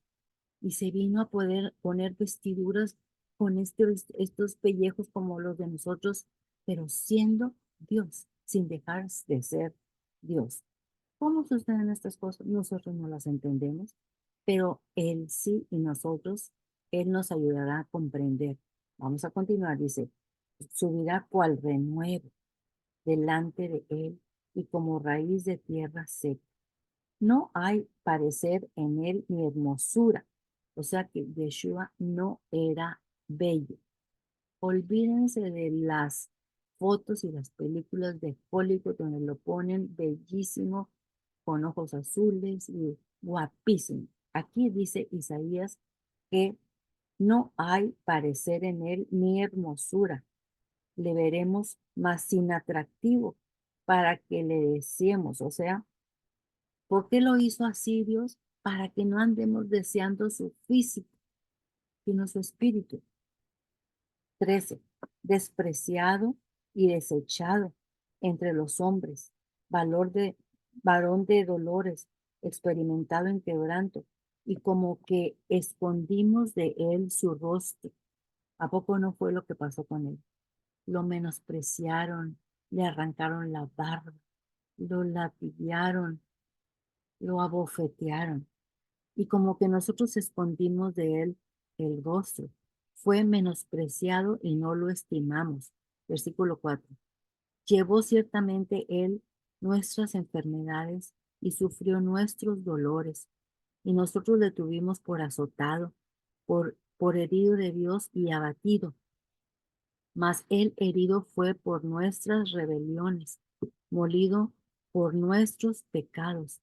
y se vino a poder poner vestiduras con estos pellejos como los de nosotros, pero siendo Dios, sin dejar de ser Dios. ¿Cómo suceden estas cosas? Nosotros no las entendemos, pero Él sí y nosotros, Él nos ayudará a comprender. Vamos a continuar, dice, subirá cual renuevo delante de Él y como raíz de tierra seca. No hay parecer en él ni hermosura. O sea que Yeshua no era bello. Olvídense de las fotos y las películas de Hollywood donde lo ponen bellísimo, con ojos azules y guapísimo. Aquí dice Isaías que no hay parecer en él ni hermosura. Le veremos más sin atractivo para que le deseemos. O sea, ¿por qué lo hizo así Dios? Para que no andemos deseando su físico, sino su espíritu. 13. Despreciado y desechado entre los hombres, valor de, varón de dolores, experimentado en quebranto, y como que escondimos de él su rostro. ¿A poco no fue lo que pasó con él? Lo menospreciaron, le arrancaron la barba, lo latigaron, lo abofetearon. Y como que nosotros escondimos de él el rostro. Fue menospreciado y no lo estimamos. Versículo 4. Llevó ciertamente él nuestras enfermedades y sufrió nuestros dolores. Y nosotros le tuvimos por azotado, por herido de Dios y abatido. Mas él herido fue por nuestras rebeliones, molido por nuestros pecados.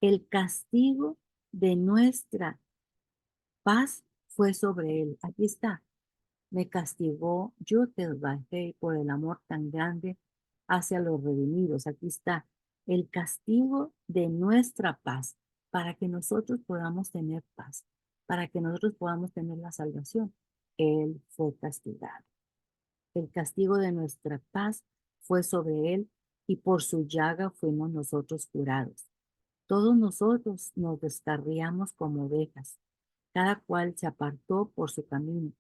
El castigo de nuestra paz fue sobre él. Aquí está. Me castigó, yo te bajé por el amor tan grande hacia los redimidos. Aquí está. El castigo de nuestra paz para que nosotros podamos tener paz, para que nosotros podamos tener la salvación. Él fue castigado. El castigo de nuestra paz fue sobre Él y por su llaga fuimos nosotros curados. Todos nosotros nos descarriamos como ovejas, cada cual se apartó por su camino.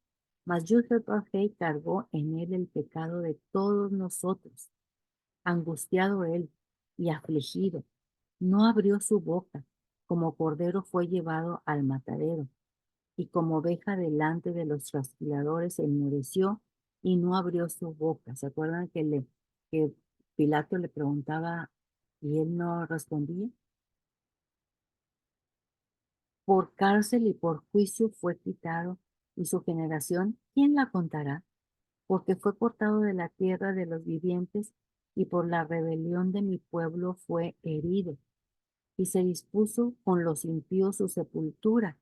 Mas Yud-Heh-Vah-Heh cargó en él el pecado de todos nosotros. Angustiado él y afligido, no abrió su boca, como cordero fue llevado al matadero, y como oveja delante de los trasquiladores se enmudeció y no abrió su boca. ¿Se acuerdan que Pilato le preguntaba y él no respondía? Por cárcel y por juicio fue quitado, y su generación, ¿quién la contará? Porque fue cortado de la tierra de los vivientes, y por la rebelión de mi pueblo fue herido, y se dispuso con los impíos su sepultura.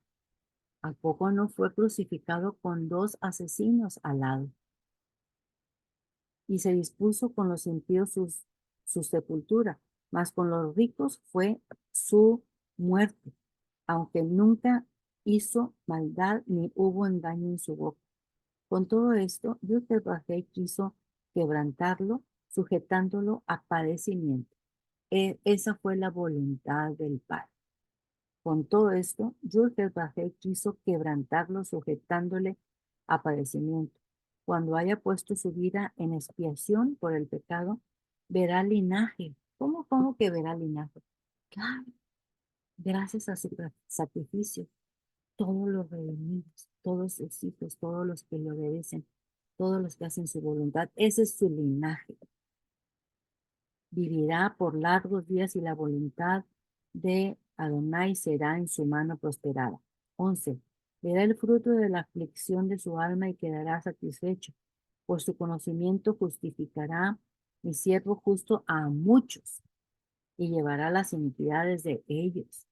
¿A poco no fue crucificado con 2 asesinos al lado? Y se dispuso con los impíos su sepultura, mas con los ricos fue su muerte, aunque nunca hizo maldad ni hubo engaño en su boca. Con todo esto, Yud-Heh-Vah-Heh quiso quebrantarlo, sujetándolo a padecimiento. Esa fue la voluntad del Padre. Con todo esto, Yud-Heh-Vah-Heh quiso quebrantarlo, sujetándole a padecimiento. Cuando haya puesto su vida en expiación por el pecado, verá linaje. ¿Cómo que verá linaje? Claro, gracias a su sacrificio, todos los redimidos, todos sus hijos, todos los que le obedecen, todos los que hacen su voluntad, ese es su linaje. Vivirá por largos días y la voluntad de Adonai será en su mano prosperada. 11. Verá el fruto de la aflicción de su alma y quedará satisfecho. Por su conocimiento justificará mi siervo justo a muchos y llevará las iniquidades de ellos.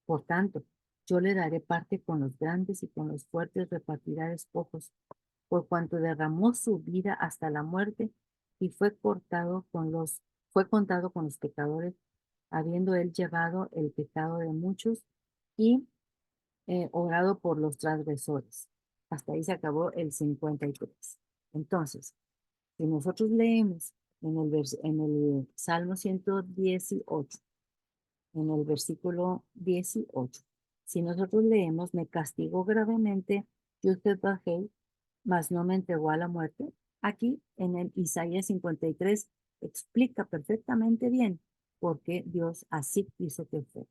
Por tanto, yo le daré parte con los grandes y con los fuertes repartirá despojos, por cuanto derramó su vida hasta la muerte y fue contado con los pecadores, habiendo él llevado el pecado de muchos y orado por los transgresores. Hasta ahí se acabó el 53. Entonces, si nosotros leemos en el Salmo 118, en el versículo 18. Si nosotros leemos, me castigó gravemente, Yud-Heh-Vah-Heh, mas no me entregó a la muerte. Aquí en el Isaías 53 explica perfectamente bien por qué Dios así quiso que fuera.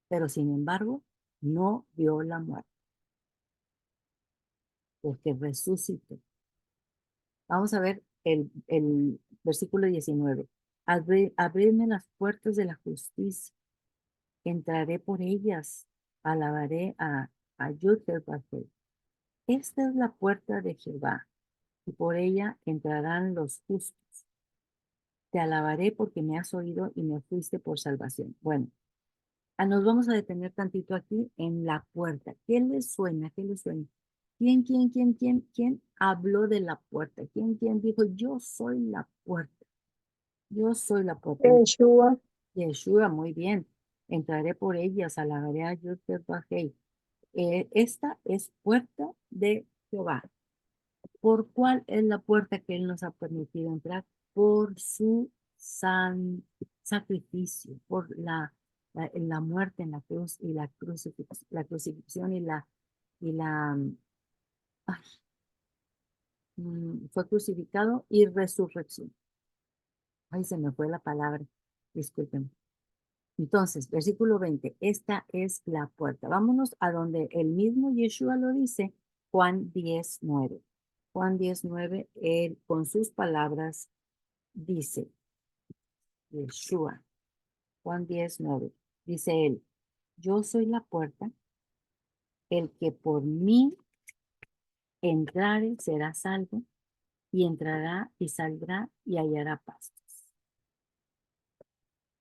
Pero sin embargo, no vio la muerte, porque resucitó. Vamos a ver el versículo 19. Abrirme las puertas de la justicia, entraré por ellas, alabaré a Yud-Heh-Vah-Heh. Esta es la puerta de Jehová, y por ella entrarán los justos. Te alabaré porque me has oído y me fuiste por salvación. Bueno, nos vamos a detener tantito aquí en la puerta. ¿Qué les suena? ¿Qué les suena? ¿Quién habló de la puerta? ¿Quién dijo, yo soy la puerta? Yo soy la puerta. Yeshua. Yeshua, muy bien. Entraré por ellas, alabaré a Yud-Heh-Vah-Heh. Esta es puerta de Jehová. ¿Por cuál es la puerta que Él nos ha permitido entrar? Por su sacrificio, por la muerte en la cruz y la crucifixión ay, fue crucificado y resurrección. Ay, se me fue la palabra, disculpen. Entonces, versículo 20, esta es la puerta. Vámonos a donde el mismo Yeshua lo dice, Juan 10:9. Juan 10:9, él con sus palabras dice, Yeshua, Juan 10:9, dice él, yo soy la puerta, el que por mí entrare será salvo, y entrará y saldrá y hallará pastos.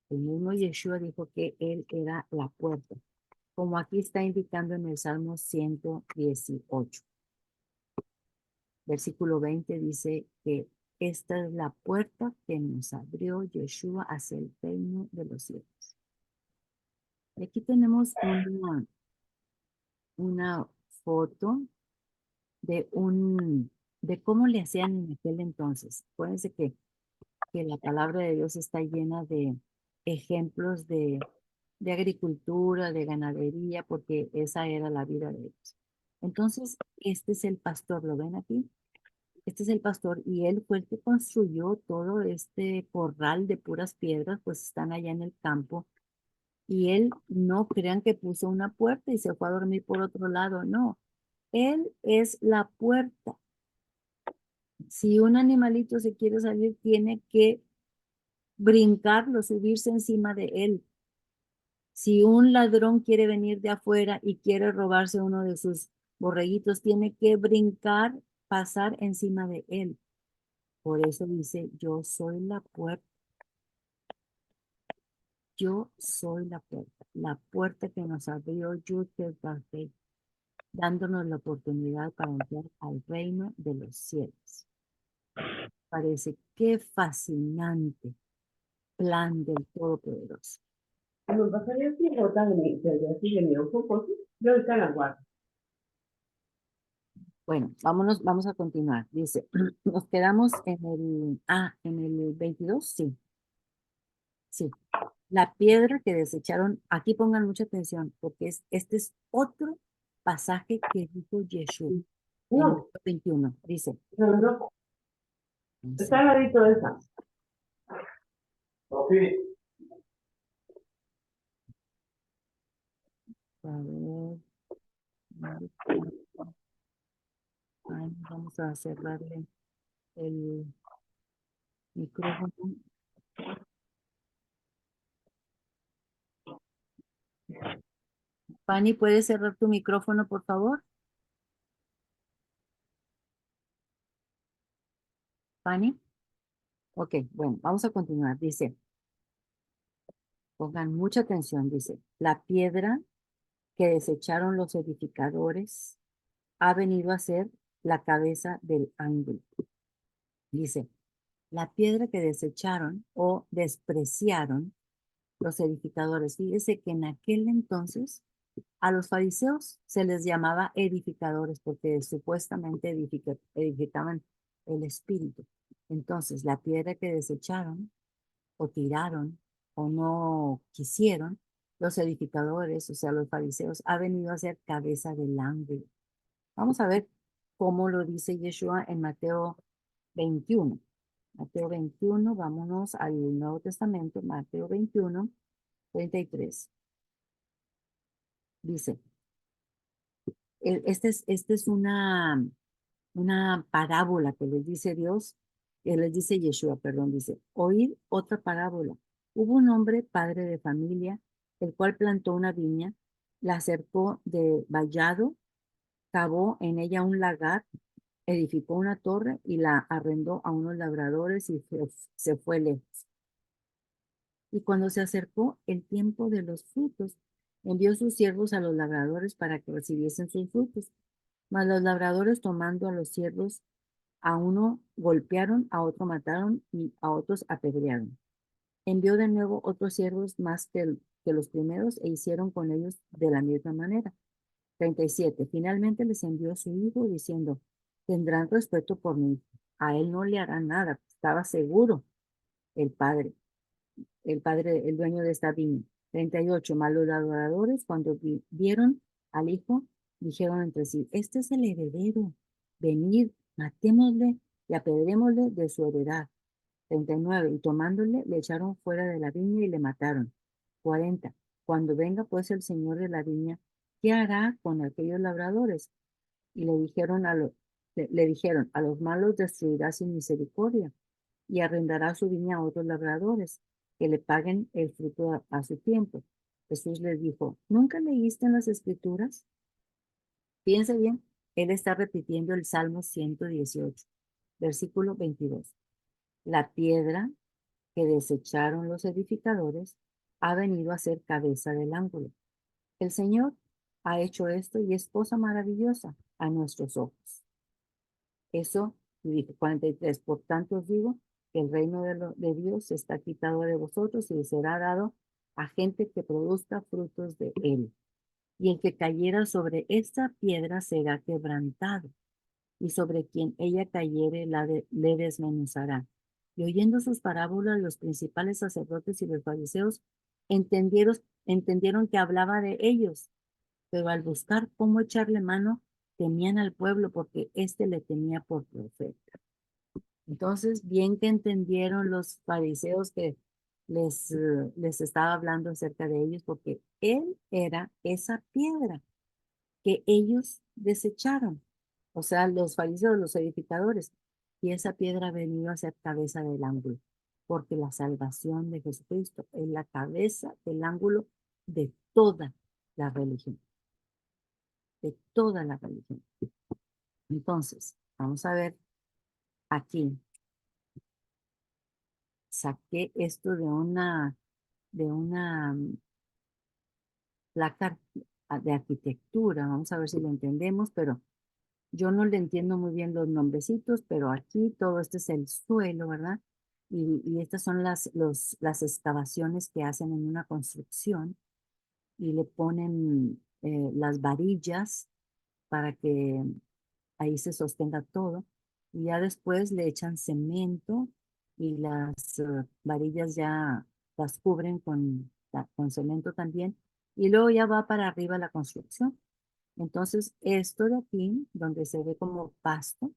El mismo Yeshua dijo que él era la puerta, como aquí está indicando en el Salmo 118. Versículo 20 dice que esta es la puerta que nos abrió Yeshua hacia el reino de los cielos. Y aquí tenemos una foto de cómo le hacían en aquel entonces. Acuérdense que la palabra de Dios está llena de ejemplos de agricultura, de ganadería, porque esa era la vida de ellos. Entonces, este es el pastor, ¿lo ven aquí? Este es el pastor y él fue el que construyó todo este corral de puras piedras, pues están allá en el campo. Y él, no crean que puso una puerta y se fue a dormir por otro lado, no. Él es la puerta. Si un animalito se quiere salir, tiene que brincarlo, subirse encima de él. Si un ladrón quiere venir de afuera y quiere robarse uno de sus borreguitos, tiene que brincar, pasar encima de él. Por eso dice, yo soy la puerta. Yo soy la puerta que nos abrió Yud-Heh Vav-Heh, dándonos la oportunidad para entrar al reino de los cielos. Parece qué fascinante plan del Todopoderoso. Nos va a salir así, rota de mi ojo, ¿por qué? Yo ahorita la guardo. Bueno, vamos a continuar. Dice, nos quedamos en el 22, sí, sí. La piedra que desecharon, aquí pongan mucha atención, porque este es otro pasaje que dijo Yeshua en No, Mateo 21. Dice, no, dice, está al ladito de esa. a ver, vamos a cerrarle el micrófono. Fanny, ¿puedes cerrar tu micrófono, por favor? Fanny. Ok, bueno, vamos a continuar. Dice, pongan mucha atención, dice, la piedra que desecharon los edificadores ha venido a ser la cabeza del ángulo. Dice, la piedra que desecharon o despreciaron los edificadores. Fíjese que en aquel entonces a los fariseos se les llamaba edificadores porque supuestamente edificaban el espíritu. Entonces, la piedra que desecharon o tiraron o no quisieron, los edificadores, o sea, los fariseos, ha venido a ser cabeza del ángulo. Vamos a ver cómo lo dice Yeshua en Mateo 21. Mateo 21, vámonos al Nuevo Testamento, Mateo 21, 33. Dice, esta es una parábola que les dice Dios, que les dice Yeshua, perdón, dice, oír otra parábola. Hubo un hombre, padre de familia, el cual plantó una viña, la cercó de vallado, cavó en ella un lagar, edificó una torre y la arrendó a unos labradores y se fue lejos. Y cuando se acercó el tiempo de los frutos, envió sus siervos a los labradores para que recibiesen sus frutos. Mas los labradores, tomando a los siervos, a uno golpearon, a otro mataron y a otros apedrearon. Envió de nuevo otros siervos más que los primeros e hicieron con ellos de la misma manera. 37. Finalmente les envió a su hijo diciendo, tendrán respeto por mí. A él no le harán nada. Estaba seguro el padre, el dueño de esta viña. 38. Mas los adoradores, cuando vieron al hijo, dijeron entre sí, este es el heredero. Venid, matémosle y apedrémosle de su heredad. 39. Y tomándole, le echaron fuera de la viña y le mataron. 40. Cuando venga pues el señor de la viña, ¿qué hará con aquellos labradores? Y le dijeron, a los malos destruirá sin misericordia y arrendará su viña a otros labradores que le paguen el fruto a su tiempo. Jesús les dijo, ¿nunca leíste en las escrituras? Fíjense bien, él está repitiendo el Salmo 118, versículo 22. La piedra que desecharon los edificadores ha venido a ser cabeza del ángulo. El Señor ha hecho esto y es cosa maravillosa a nuestros ojos. Eso, dijo 43, por tanto os digo que el reino de Dios está quitado de vosotros y será dado a gente que produzca frutos de él. Y el que cayera sobre esta piedra será quebrantado, y sobre quien ella cayere le desmenuzará. Y oyendo sus parábolas, los principales sacerdotes y los fariseos entendieron que hablaba de ellos, pero al buscar cómo echarle mano, temían al pueblo porque éste le tenía por profeta. Entonces, bien que entendieron los fariseos que les estaba hablando acerca de ellos, porque él era esa piedra que ellos desecharon, o sea, los fariseos, los edificadores, y esa piedra ha venido a ser cabeza del ángulo, porque la salvación de Jesucristo es la cabeza del ángulo de toda la religión, de toda la religión. Entonces, vamos a ver aquí, saqué esto de una placa de arquitectura, vamos a ver si lo entendemos, pero yo no le entiendo muy bien los nombrecitos, pero aquí todo este es el suelo, ¿verdad? Y estas son las excavaciones que hacen en una construcción y le ponen las varillas para que ahí se sostenga todo. Y ya después le echan cemento y las varillas ya las cubren con cemento también. Y luego ya va para arriba la construcción. Entonces, esto de aquí, donde se ve como pasto,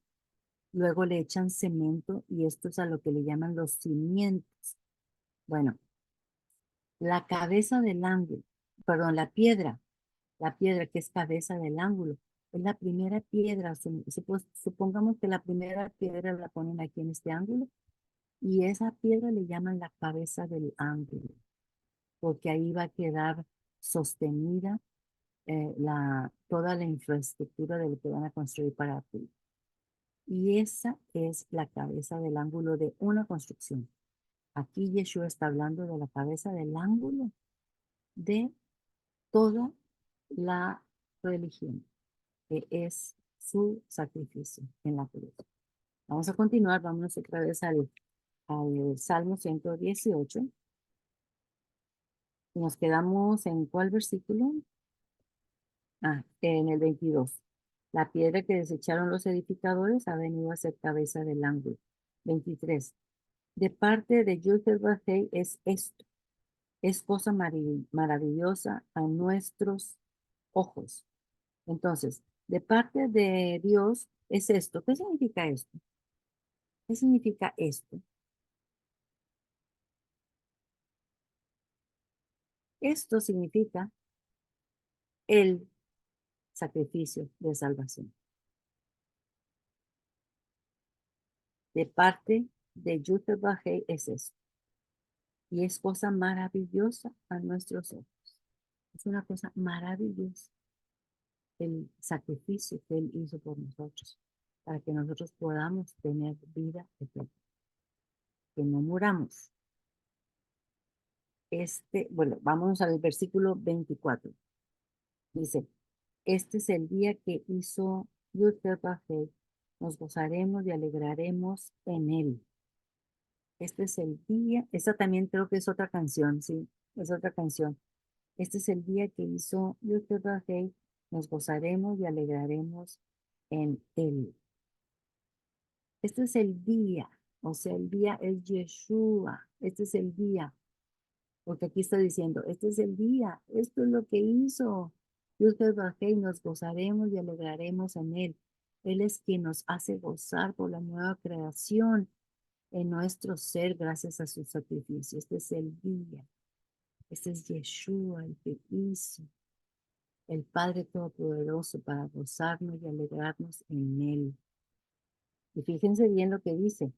luego le echan cemento y esto es a lo que le llaman los cimientos. Bueno, la cabeza del ángulo, perdón, la piedra que es cabeza del ángulo, es la primera piedra. Supongamos que la primera piedra la ponen aquí en este ángulo y esa piedra le llaman la cabeza del ángulo, porque ahí va a quedar sostenida toda la infraestructura de lo que van a construir para ti. Y esa es la cabeza del ángulo de una construcción. Aquí Yeshua está hablando de la cabeza del ángulo de toda la religión, que es su sacrificio en la cruz. Vamos a continuar, vámonos otra vez al Salmo 118. Nos quedamos en ¿cuál versículo? En el 22. La piedra que desecharon los edificadores ha venido a ser cabeza del ángulo. 23. De parte de Yud-Heh-Vah-Heh es esto. Es cosa maravillosa a nuestros ojos. Entonces, de parte de Dios es esto. ¿Qué significa esto? ¿Qué significa esto? Esto significa el sacrificio de salvación. De parte de Yud-Heh-Vah-Heh es esto. Y es cosa maravillosa a nuestros ojos. Es una cosa maravillosa el sacrificio que Él hizo por nosotros, para que nosotros podamos tener vida eterna, que no muramos. Bueno, vamos al versículo 24. Dice, este es el día que hizo Yud-Heh-Vah-Heh, nos gozaremos y alegraremos en él. Este es el día, esta también creo que es otra canción, sí, es otra canción. Este es el día que hizo Yud-Heh-Vah-Heh, nos gozaremos y alegraremos en él. Este es el día, o sea, el día es Yeshua, este es el día, porque aquí está diciendo, este es el día, esto es lo que hizo Yud-Heh-Vah-Heh, nos gozaremos y alegraremos en él. Él es quien nos hace gozar por la nueva creación en nuestro ser gracias a su sacrificio. Este es el día. Este es Yeshua, el que hizo el Padre Todopoderoso para gozarnos y alegrarnos en Él. Y fíjense bien lo que dice.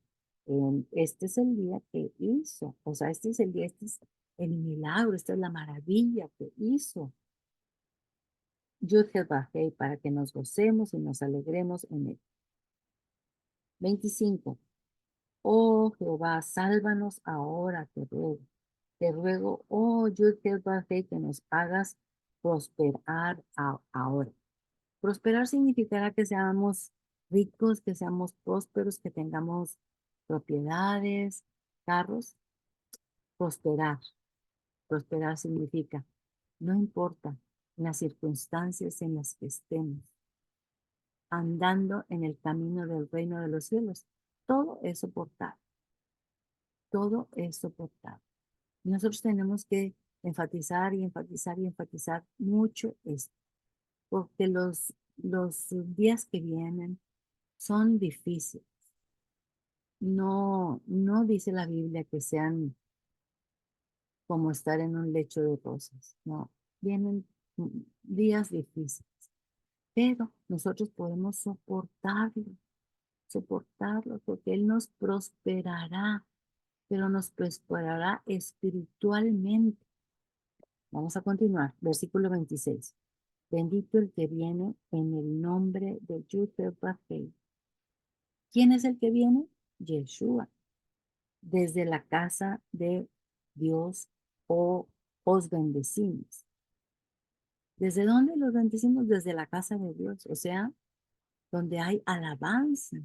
Este es el día que hizo. O sea, este es el día, este es el milagro, esta es la maravilla que hizo Yud-Heh-Vah-Heh para que nos gocemos y nos alegremos en Él. 25. Oh Jehová, sálvanos ahora, te ruego. Te ruego, oh Yud-Heh-Vah-Heh, que nos hagas prosperar ahora. Prosperar significará que seamos ricos, que seamos prósperos, que tengamos propiedades, carros. Prosperar. Prosperar significa, no importa las circunstancias en las que estemos, andando en el camino del reino de los cielos. Todo es soportable. Todo es soportable. Y nosotros tenemos que enfatizar y enfatizar y enfatizar mucho esto, porque los días que vienen son difíciles. No, no dice la Biblia que sean como estar en un lecho de rosas. No, vienen días difíciles, pero nosotros podemos soportarlo, porque Él nos prosperará, pero nos prosperará espiritualmente. Vamos a continuar, versículo 26. Bendito el que viene en el nombre de Yud-Heh-Vah-Heh. ¿Quién es el que viene? Yeshua. Desde la casa de Dios os bendecimos. ¿Desde dónde los bendecimos? Desde la casa de Dios, o sea, donde hay alabanza.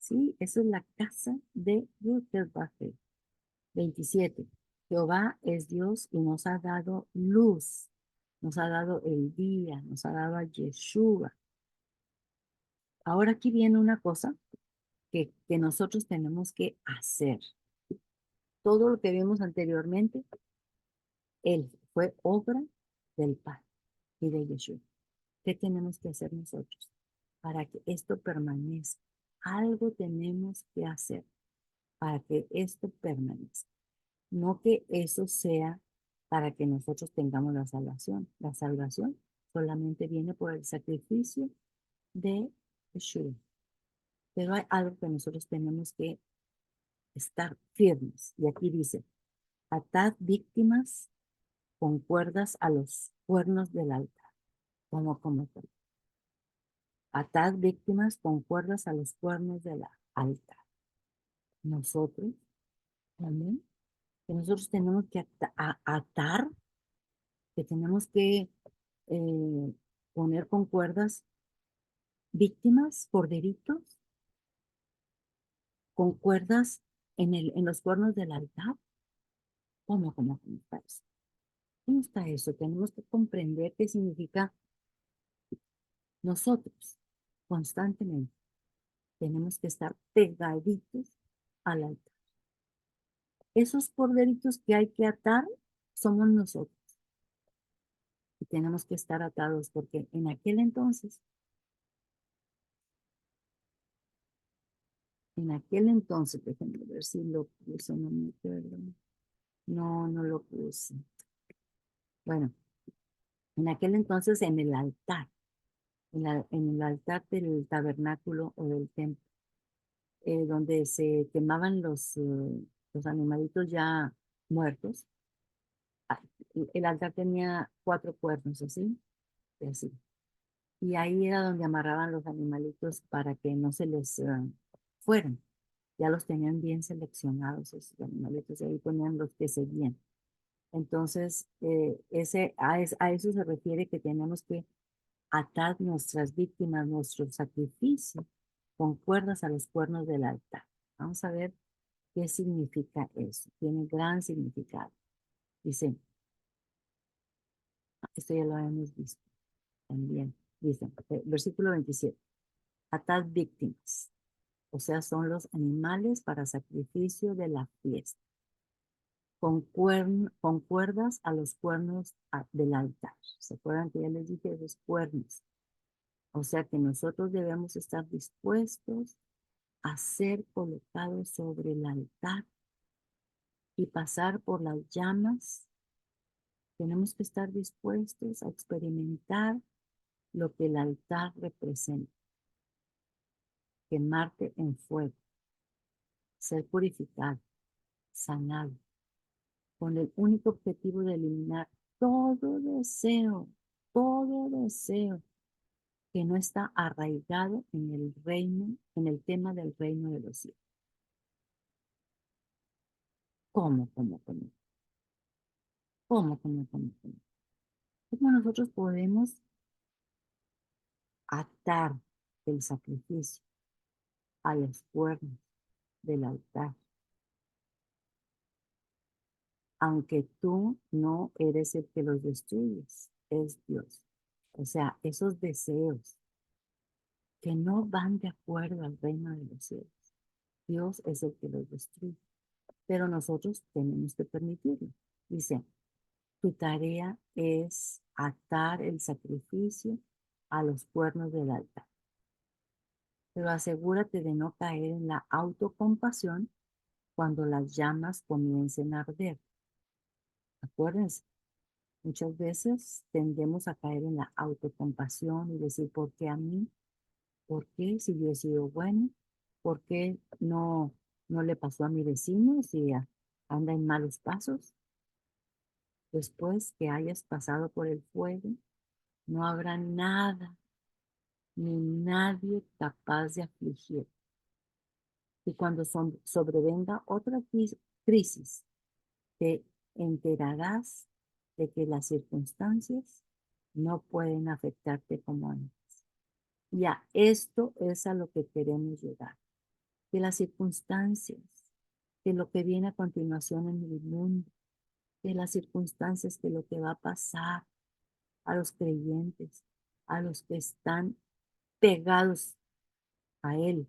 Sí, esa es la casa de Yud-Heh-Vah-Heh. 27. Jehová es Dios y nos ha dado luz, nos ha dado el día, nos ha dado a Yeshua. Ahora aquí viene una cosa que nosotros tenemos que hacer. Todo lo que vimos anteriormente, Él fue obra del Padre y de Yeshua. ¿Qué tenemos que hacer nosotros para que esto permanezca? Algo tenemos que hacer para que esto permanezca. No que eso sea para que nosotros tengamos la salvación. La salvación solamente viene por el sacrificio de Yeshua. Pero hay algo que nosotros tenemos que estar firmes. Y aquí dice, atad víctimas con cuerdas a los cuernos del altar. Como. Atad víctimas con cuerdas a los cuernos del altar. Nosotros también, que nosotros tenemos que atar, que tenemos que poner con cuerdas víctimas, corderitos, con cuerdas en los cuernos del altar. ¿Cómo está eso? ¿Cómo está eso? Tenemos que comprender qué significa nosotros constantemente. Tenemos que estar pegaditos al altar. Esos corderitos que hay que atar somos nosotros. Y tenemos que estar atados porque en aquel entonces, déjenme ver si lo puse, no me acuerdo. No lo puse. Bueno, en aquel entonces en el altar, en el altar del tabernáculo o del templo, donde se quemaban los animalitos ya muertos. El altar tenía 4 cuernos, así, y así. Y ahí era donde amarraban los animalitos para que no se les fueran. Ya los tenían bien seleccionados esos animalitos, y ahí ponían los que seguían. Entonces, a eso se refiere que tenemos que atar nuestras víctimas, nuestro sacrificio, con cuerdas a los cuernos del altar. Vamos a ver qué significa eso. Tiene gran significado. Dice, esto ya lo habíamos visto también. Dice, versículo 27, atad víctimas, o sea, son los animales para sacrificio de la fiesta, con cuerdas a los cuernos del altar. ¿Se acuerdan que ya les dije esos cuernos? O sea que nosotros debemos estar dispuestos a ser colocados sobre el altar y pasar por las llamas. Tenemos que estar dispuestos a experimentar lo que el altar representa. Quemarte en fuego, ser purificado, sanado, con el único objetivo de eliminar todo deseo que no está arraigado en el reino, en el tema del reino de los cielos. ¿Cómo? ¿Cómo nosotros podemos atar el sacrificio a los cuernos del altar? Aunque tú no eres el que los destruyes, es Dios. O sea, esos deseos que no van de acuerdo al reino de los cielos. Dios es el que los destruye, pero nosotros tenemos que permitirlo. Dice, tu tarea es atar el sacrificio a los cuernos del altar. Pero asegúrate de no caer en la autocompasión cuando las llamas comiencen a arder. Acuérdense, muchas veces tendemos a caer en la autocompasión y decir, ¿por qué a mí? ¿Por qué si yo he sido bueno? ¿Por qué no le pasó a mi vecino si anda en malos pasos? Después que hayas pasado por el fuego, no habrá nada ni nadie capaz de afligir. Y cuando sobrevenga otra crisis, te enterarás de que las circunstancias no pueden afectarte como antes. Y a esto es a lo que queremos llegar. Que las circunstancias, que lo que viene a continuación en el mundo, que las circunstancias, que lo que va a pasar a los creyentes, a los que están pegados a Él,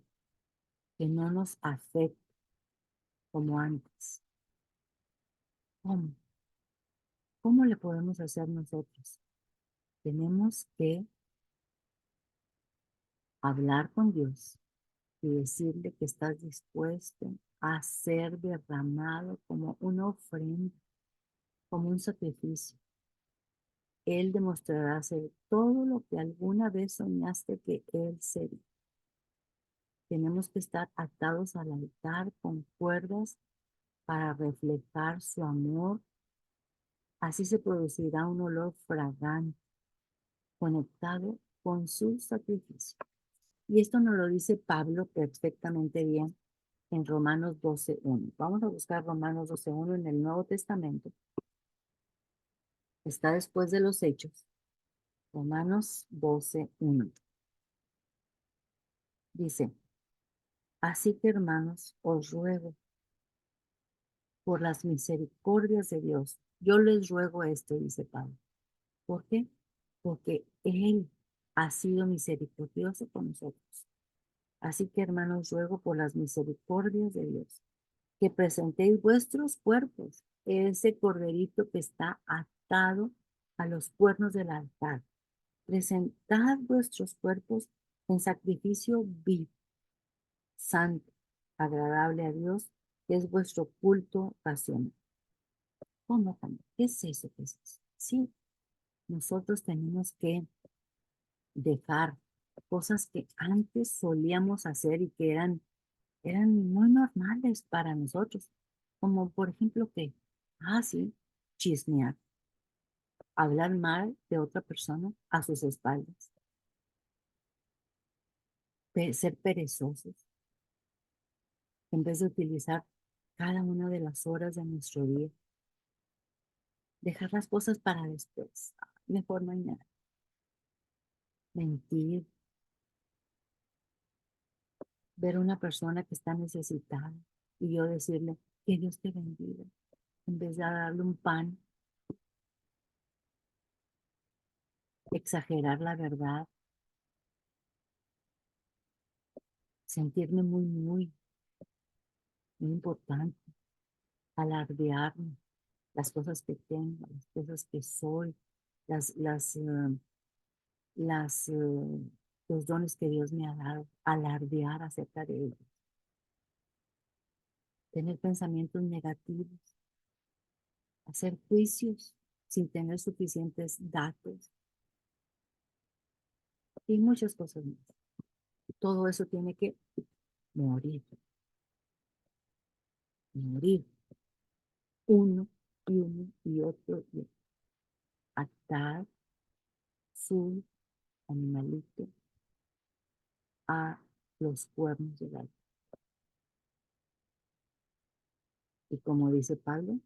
que no nos afecte como antes. ¿Cómo? ¿Cómo le podemos hacer nosotros? Tenemos que hablar con Dios y decirle que estás dispuesto a ser derramado como una ofrenda, como un sacrificio. Él demostrará ser todo lo que alguna vez soñaste que Él sería. Tenemos que estar atados al altar con cuerdas para reflejar su amor. Así se producirá un olor fragante conectado con su sacrificio. Y esto nos lo dice Pablo perfectamente bien en Romanos 12:1. Vamos a buscar Romanos 12:1 en el Nuevo Testamento. Está después de los Hechos. Romanos 12:1. Dice, así que hermanos, os ruego por las misericordias de Dios. Yo les ruego esto, dice Pablo. ¿Por qué? Porque Él ha sido misericordioso con nosotros. Así que hermanos, ruego por las misericordias de Dios que presentéis vuestros cuerpos, ese corderito que está atado a los cuernos del altar. Presentad vuestros cuerpos en sacrificio vivo, santo, agradable a Dios, que es vuestro culto racional. ¿Cómo? ¿Qué es eso? ¿Qué es eso? Sí, nosotros tenemos que dejar cosas que antes solíamos hacer y que eran muy normales para nosotros, como por ejemplo que, sí, chismear, hablar mal de otra persona a sus espaldas, ser perezosos, en vez de utilizar cada una de las horas de nuestro día, dejar las cosas para después, mejor mañana, mentir, ver a una persona que está necesitada y yo decirle que Dios te bendiga, en vez de darle un pan, exagerar la verdad, sentirme muy importante, alardearme las cosas que tengo, las cosas que soy, las, las, eh, las, los dones que Dios me ha dado, alardear acerca de ellos, tener pensamientos negativos, hacer juicios sin tener suficientes datos y muchas cosas más. Todo eso tiene que morir, morir, uno y otro, y atar su animalito a los cuernos del altar. Y como dice Pablo,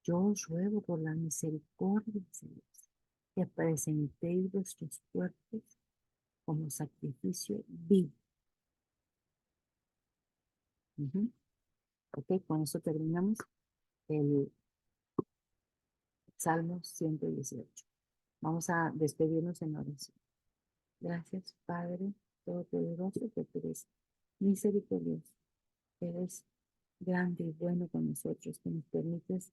yo os ruego por la misericordia de Dios que presentéis vuestros cuerpos como sacrificio vivo. Ok, con eso terminamos el Salmo 118. Vamos a despedirnos en oración. Gracias, Padre Todopoderoso, que tú eres misericordioso, que eres grande y bueno con nosotros, que nos permites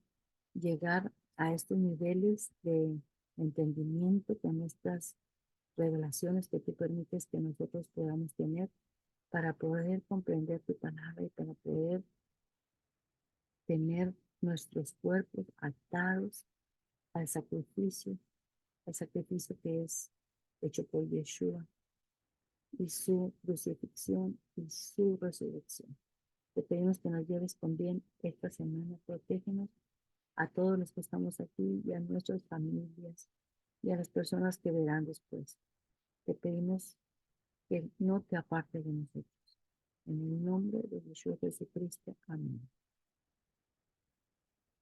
llegar a estos niveles de entendimiento con estas revelaciones que tú permites que nosotros podamos tener para poder comprender tu palabra y para poder tener nuestros cuerpos atados al sacrificio que es hecho por Yeshua y su crucifixión y su resurrección. Te pedimos que nos lleves con bien esta semana, protégenos a todos los que estamos aquí y a nuestras familias y a las personas que verán después. Te pedimos que no te apartes de nosotros. En el nombre de Yeshua Jesucristo. Amén.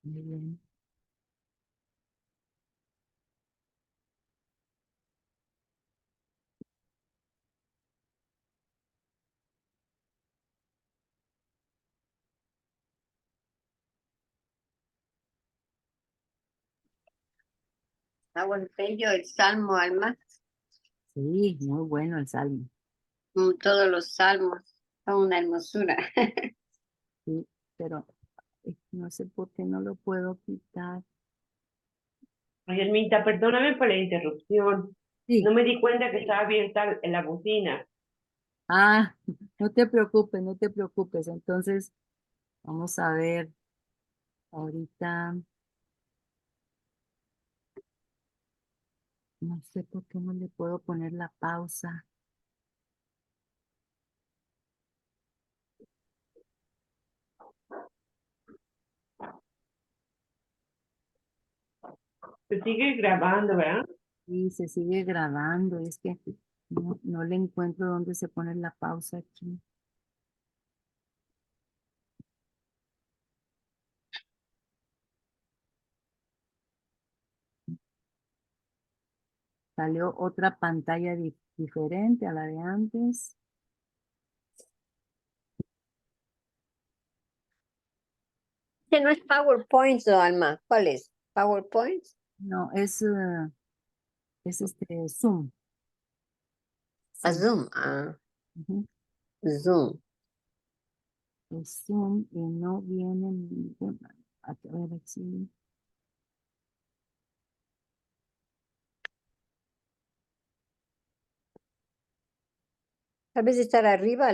Muy bien. Está bello el Salmo, Alma. Sí, muy bueno el salmo. Todos los salmos son una hermosura. Sí, pero no sé por qué no lo puedo quitar. Ay, Almita, perdóname por la interrupción. Sí. No me di cuenta que estaba abierta la bocina. Ah, no te preocupes, no te preocupes. Entonces, vamos a ver ahorita. No sé por qué no le puedo poner la pausa. Se sigue grabando, ¿verdad? Y se sigue grabando. Es que no le encuentro dónde se pone la pausa aquí. Salió otra pantalla diferente a la de antes. Este no es PowerPoint, ¿no, Alma? ¿Cuál es? ¿PowerPoint? No, es Zoom. A Zoom. Zoom. Ah, Ujú. Zoom. Es Zoom y no viene ninguna. A ver aquí. Tal vez estar arriba.